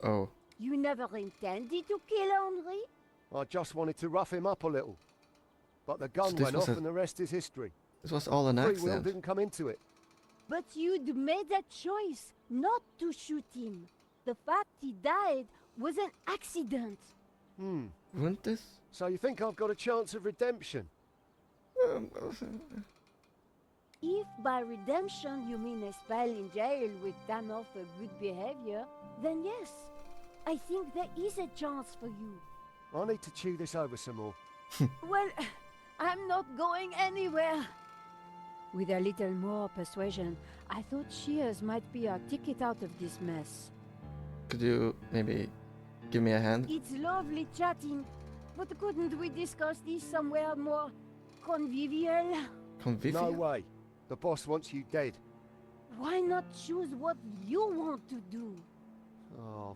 Oh. You never intended to kill Henri? I just wanted to rough him up a little. But the gun this went was off a- and the rest is history. This was all an Free will accident. didn't come into it. But you'd made a choice not to shoot him. The fact he died was an accident. Wouldn't this? So you think I've got a chance of redemption? If by redemption you mean a spell in jail with time off for good behavior, then yes, I think there is a chance for you. I need to chew this over some more. Well, I'm not going anywhere. With a little more persuasion, I thought Shears might be our ticket out of this mess. Could you maybe give me a hand? It's lovely chatting, but couldn't we discuss this somewhere more convivial? Convivial? No way. The boss wants you dead. Why not choose what you want to do? Oh,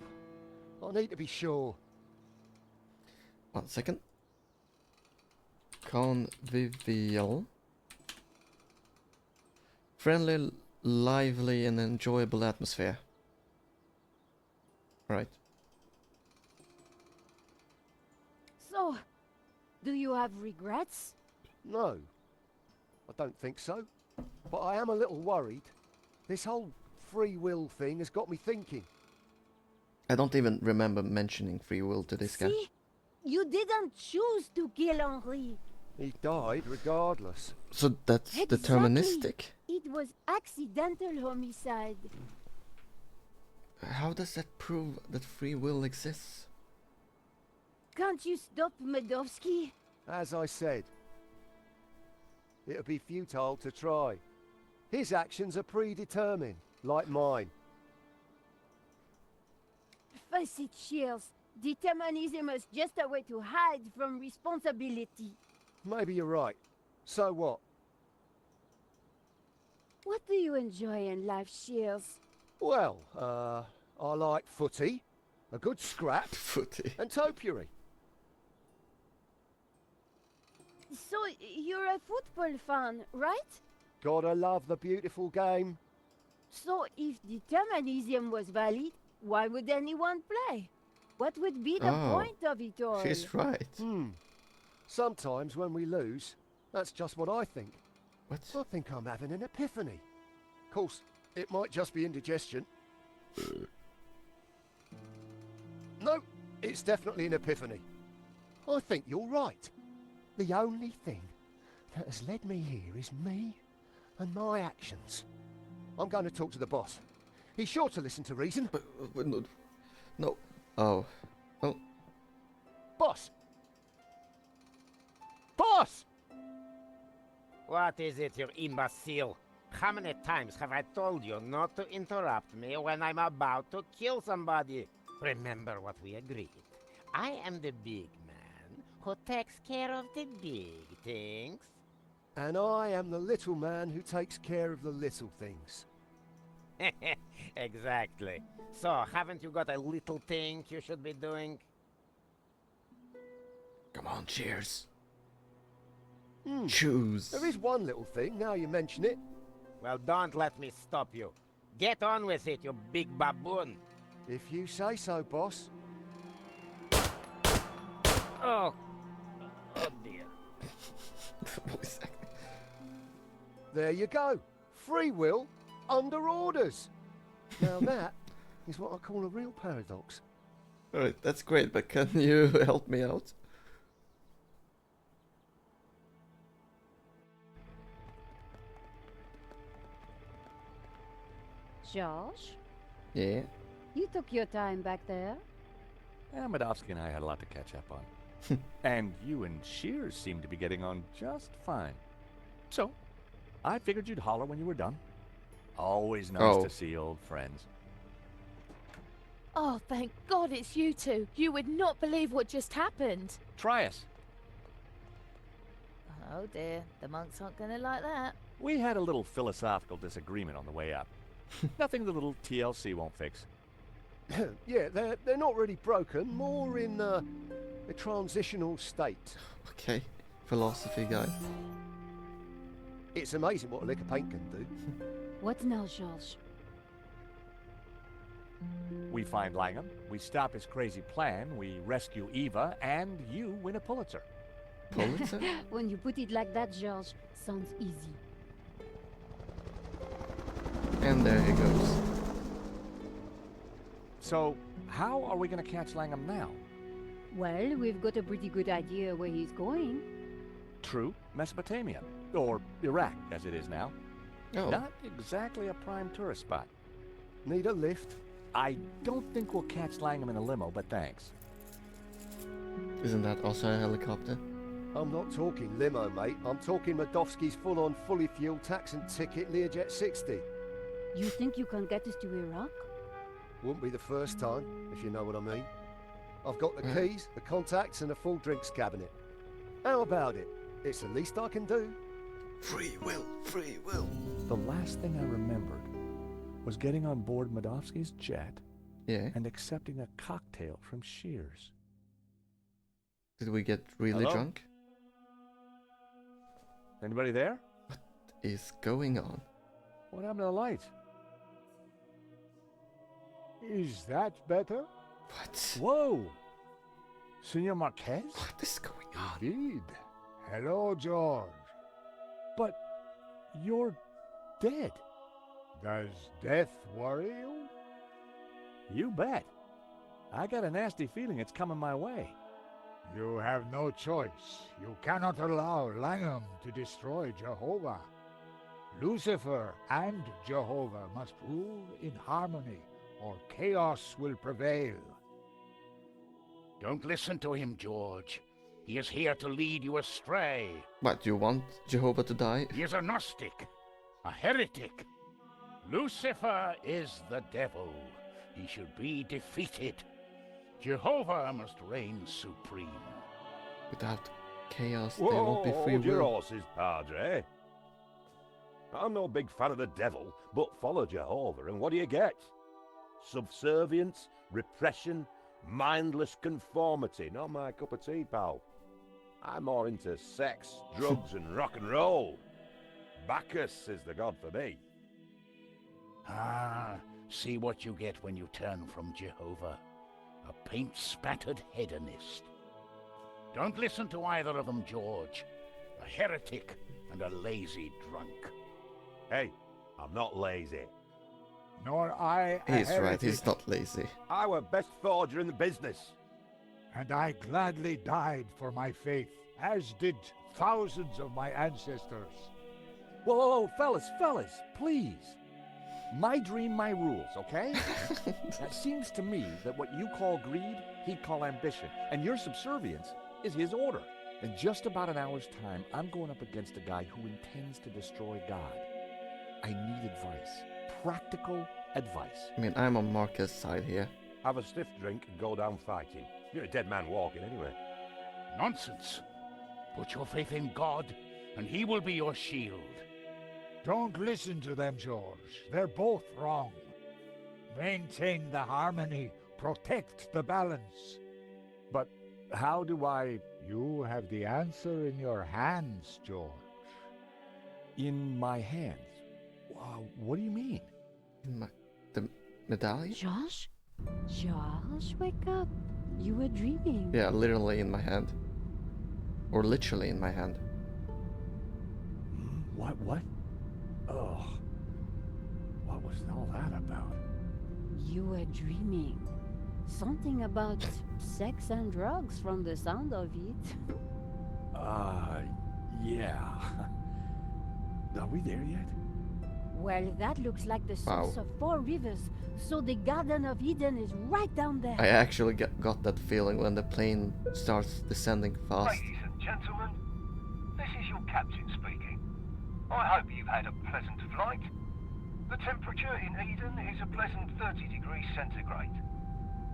I need to be sure. 1 second. Convivial. Friendly, lively, and enjoyable atmosphere. Right. So, do you have regrets? No, I don't think so. But I am a little worried. This whole free will thing has got me thinking. I don't even remember mentioning free will to this guy. See? You didn't choose to kill Henri. He died regardless. So that's Exactly. deterministic? It was accidental homicide. How does that prove that free will exists? Can't you stop Medovsky? As I said, it would be futile to try. His actions are predetermined, like mine. Face it, Shears. Determinism is just a way to hide from responsibility. Maybe you're right. So what? What do you enjoy in life, Shears? Well, I like footy, a good scrap, Footy. and topiary. So, you're a football fan, right? Gotta love the beautiful game. So, if determinism was valid, why would anyone play? What would be the Oh, point of it all? She's right. Sometimes when we lose, that's just what I think. What? I think I'm having an epiphany. Of course, it might just be indigestion. No, it's definitely an epiphany. I think you're right. The only thing that has led me here is me and my actions. I'm going to talk to the boss. He's sure to listen to reason. But no. No. Oh. Oh. Boss! Boss! What is it, you imbecile? How many times have I told you not to interrupt me when I'm about to kill somebody? Remember what we agreed. I am the big man who takes care of the big things. And I am the little man who takes care of the little things. Exactly. So, haven't you got a little thing you should be doing? Come on, Cheers. Choose. There is one little thing, now you mention it. Well, don't let me stop you. Get on with it, you big baboon. If you say so, boss. Oh. Oh, dear. There you go. Free will under orders. Now that is what I call a real paradox. Alright, that's great, but can you help me out? George, Yeah. you took your time back there. Medovsky and I had a lot to catch up on. And you and Shears seem to be getting on just fine. So, I figured you'd holler when you were done. Always nice Oh. to see old friends. Oh, thank God it's you two. You would not believe what just happened. Try us. Oh dear, the monks aren't gonna like that. We had a little philosophical disagreement on the way up. Nothing the little TLC won't fix. Yeah, they're not really broken, more in a transitional state. Okay. Philosophy guy. It's amazing what a lick of paint can do. What now, George? We find Langham, we stop his crazy plan, we rescue Eva, and you win a Pulitzer. Pulitzer? When you put it like that, George, sounds easy. And there he goes. So, how are we going to catch Langham now? Well, we've got a pretty good idea where he's going. True, Mesopotamia. Or Iraq, as it is now. Oh. Not exactly a prime tourist spot. Need a lift? I don't think we'll catch Langham in a limo, but thanks. Isn't that also a helicopter? I'm not talking limo, mate. I'm talking Medovsky's full-on, fully fueled tax and ticket Learjet 60. You think you can get us to Iraq? Wouldn't be the first time, if you know what I mean. I've got the keys, the contacts, and a full drinks cabinet. How about it? It's the least I can do. Free will, free will. The last thing I remembered was getting on board Medovsky's jet Yeah. and accepting a cocktail from Shears. Did we get really Hello? drunk? Anybody there? Is going on? What happened to the light? Is that better? What? Whoa! Senor Marquez? What is going on? Indeed. Hello, George. But you're dead. Does death worry you? You bet. I got a nasty feeling it's coming my way. You have no choice. You cannot allow Langham to destroy Jehovah. Lucifer and Jehovah must rule in harmony, or chaos will prevail. Don't listen to him, George. He is here to lead you astray. What, you want Jehovah to die? He is a Gnostic, a heretic. Lucifer is the devil. He should be defeated. Jehovah must reign supreme. Without chaos, there won't be free will. horses, Padre. I'm no big fan of the devil, but follow Jehovah, and what do you get? Subservience, repression, mindless conformity. Not my cup of tea, pal. I'm more into sex, drugs, and rock and roll. Bacchus is the god for me. Ah, see what you get when you turn from Jehovah. A paint-spattered hedonist. Don't listen to either of them, George. A heretic and a lazy drunk. Hey, I'm not lazy. Nor I a He's right, heretic, he's not lazy. I were best forger in the business. and I gladly died for my faith, as did thousands of my ancestors. Whoa, whoa, whoa, fellas, please. My dream, my rules, okay? It seems to me that what you call greed, he'd call ambition, and your subservience is his order. In just about an hour's time, I'm going up against a guy who intends to destroy God. I need advice. Practical advice. I mean, I'm on Marcus' side here. Have a stiff drink and go down fighting. You're a dead man walking anyway. Nonsense. Put your faith in God, and he will be your shield. Don't listen to them, George. They're both wrong. Maintain the harmony. Protect the balance. But how do I... You have the answer in your hands, George. In my hands? What do you mean? The medallion? Josh? Josh, wake up. You were dreaming. Yeah, literally in my hand. Or literally in my hand. What? Oh. What was all that about? You were dreaming. Something about sex and drugs from the sound of it. Yeah. Are we there yet? Well, that looks like the source of 4 rivers, so the Garden of Eden is right down there. I actually got that feeling when the plane starts descending fast. Ladies and gentlemen, this is your captain speaking. I hope you've had a pleasant flight. The temperature in Eden is a pleasant 30 degrees centigrade.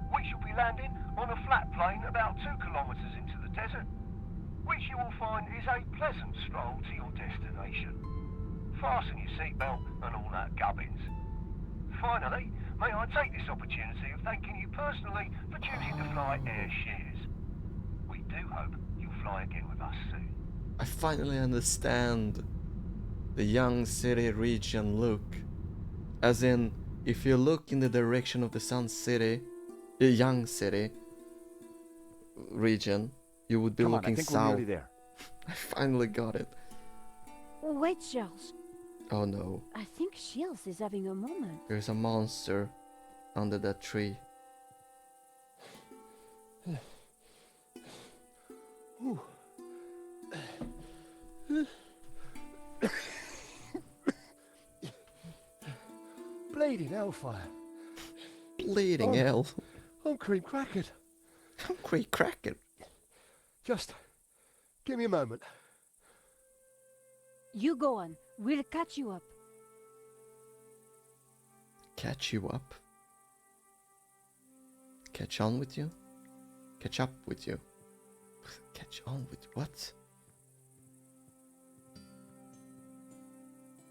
We shall be landing on a flat plane about 2 kilometres into the desert, which you will find is a pleasant stroll to your destination. Fasten your seatbelt and all that gubbins. Finally, may I take this opportunity of thanking you personally for choosing to fly Air Shears. We do hope you'll fly again with us soon. I finally understand the young city region look. As in, if you look in the direction of the Sun City, the young city region, you would be Come on, looking I think south. we're nearly there. I finally got it. Wait, Charles. Oh no, I think Shields is having a moment. there's a monster under that tree. Bleeding hellfire. Bleeding hell. I'm cream crackered. Hungry cracker. Just give me a moment. You go on. We'll catch you up. Catch you up. Catch on with you. Catch up with you. Catch on with what?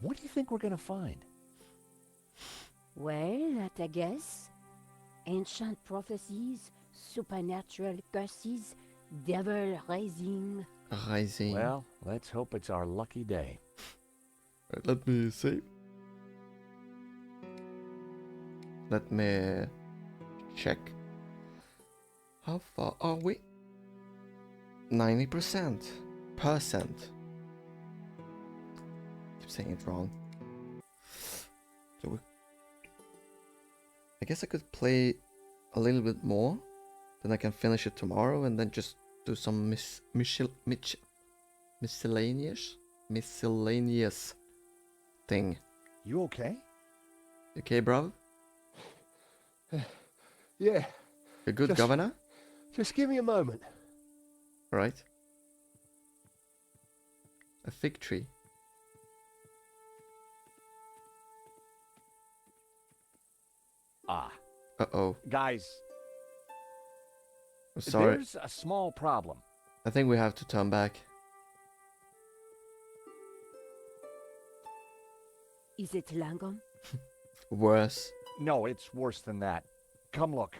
What do you think we're gonna find? Well, at a guess. Ancient prophecies, supernatural curses, devil rising. Rising. Well, let's hope it's our lucky day. Let me see. Let me check. How far are we? 90%. Keep saying it wrong. So I guess I could play a little bit more. Then I can finish it tomorrow and then just do some miscellaneous thing. You okay? Okay, bruv? Yeah. You good, Governor? Just give me a moment. Right. A fig tree. Ah. Uh-oh. Guys, I'm sorry. there's a small problem. I think we have to turn back. Is it Langham? Worse. No, it's worse than that. Come look.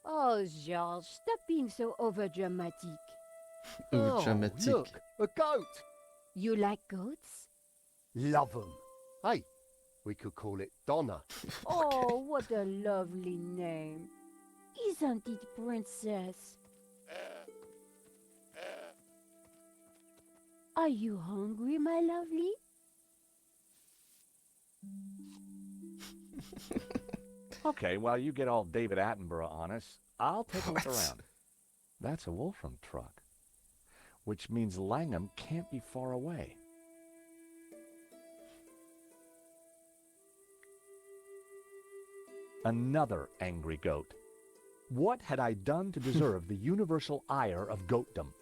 Oh, Georges, stop being so overdramatic. Oh, Dramatic. look, a goat. You like goats? Love 'em. Hey, we could call it Donna. Oh, what a lovely name. Isn't it, princess? Are you hungry, my lovely? Okay, while you get all David Attenborough on us, I'll take a look What? around. That's a Wolfram truck, which means Langham can't be far away. Another angry goat. What had I done to deserve the universal ire of goatdom?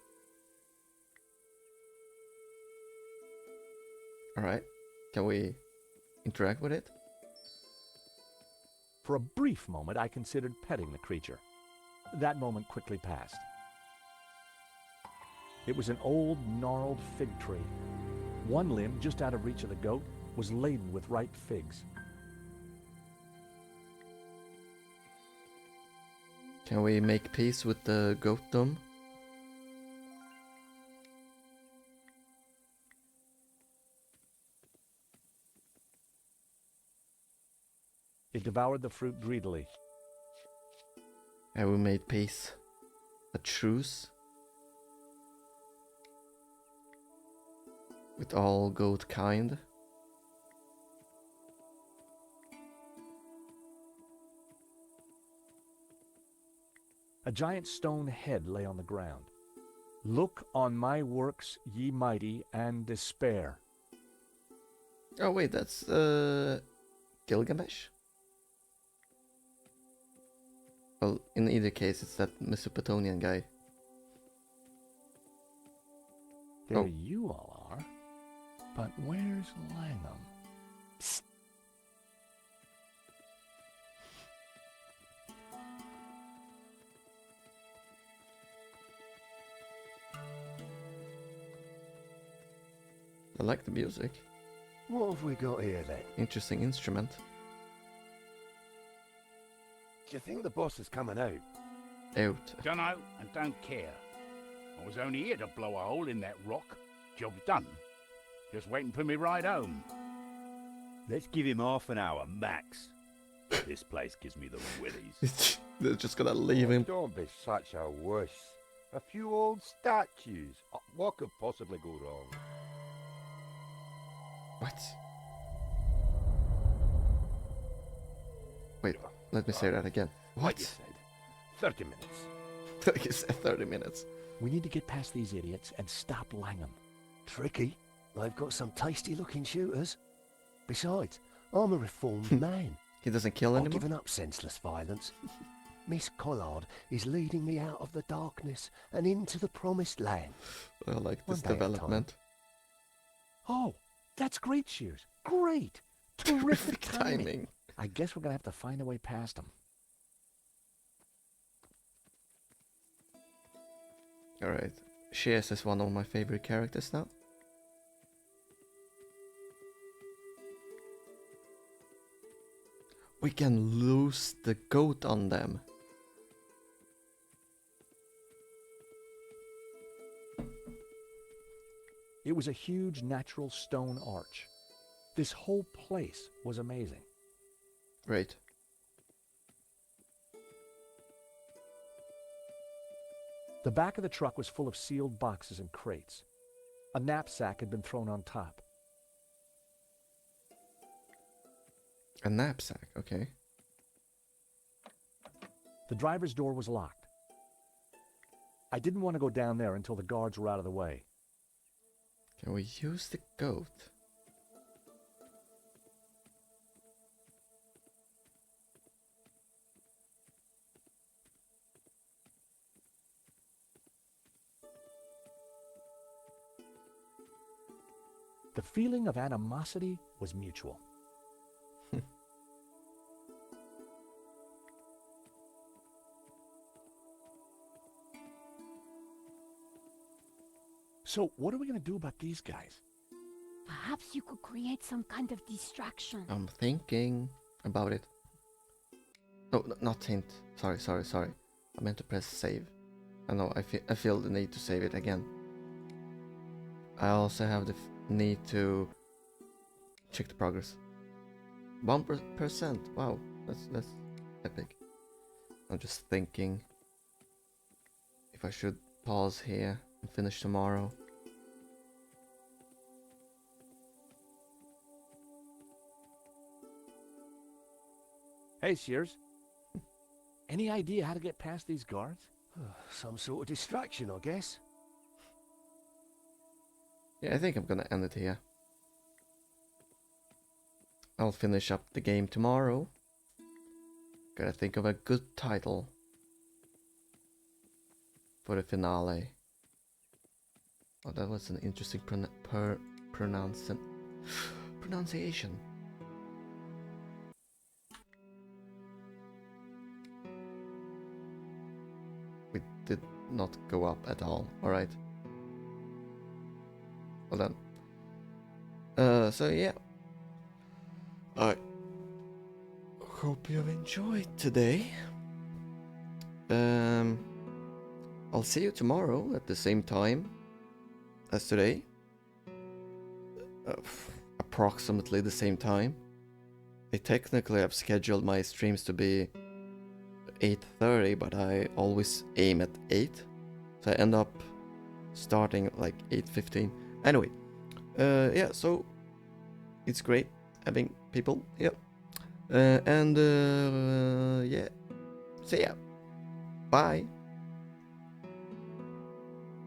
Alright. Can we interact with it? For a brief moment, I considered petting the creature. That moment quickly passed. It was an old, gnarled fig tree. One limb, just out of reach of the goat, was laden with ripe figs. Can we make peace with the goatdom? It devoured the fruit greedily. Have we made peace? A truce? With all goat kind? A giant stone head lay on the ground. Look on my works, ye mighty, and despair. Oh wait, that's Gilgamesh? Well, in either case, it's that Mesopotamian guy. There Oh. you all are. But where's Langham? Psst. I like the music. What have we got here then? Interesting instrument. Do you think the boss is coming out? Out. Dunno and don't care. I was only here to blow a hole in that rock. Job done. Just waiting for me ride home. Let's give him half an hour, max. This place gives me the willies. They're just gonna leave him. Don't be such a wuss. A few old statues. What could possibly go wrong? What? Wait, let me say that again. Like you What? said, 30 minutes. Like you said, 30 minutes. We need to get past these idiots and stop Langham. Tricky. They've got some tasty-looking shooters. Besides, I'm a reformed man. He doesn't kill I've anymore? given up senseless violence. Miss Collard is leading me out of the darkness and into the promised land. I like One this day at a time. development. Oh, that's great, Shears. Great. Terrific timing. Timing. I guess we're going to have to find a way past them. Alright. Shears is one of my favorite characters now. We can lose the goat on them. It was a huge natural stone arch. This whole place was amazing. Right. The back of the truck was full of sealed boxes and crates. A knapsack had been thrown on top. A knapsack, okay. The driver's door was locked. I didn't want to go down there until the guards were out of the way. Can we use the goat? The feeling of animosity was mutual. So, what are we gonna do about these guys? Perhaps you could create some kind of distraction. I'm thinking about it. No, not hint. Sorry. I meant to press save. I know, I feel the need to save it again. I also have the need to check the progress. 1%. Wow, that's epic. I'm just thinking if I should pause here and finish tomorrow. Hey, Shears. Any idea how to get past these guards? Some sort of distraction, I guess. Yeah, I think I'm gonna end it here. I'll finish up the game tomorrow. Gotta think of a good title for the finale. Oh, that was an interesting pronunciation. We did not go up at all. Alright. Well done. So yeah. I hope you've enjoyed today. I'll see you tomorrow at the same time as today. Approximately the same time. I technically have scheduled my streams to be 8:30, but I always aim at 8. So I end up starting at like 8:15. Anyway, yeah, so it's great having people, yep. Yeah. See ya. Bye.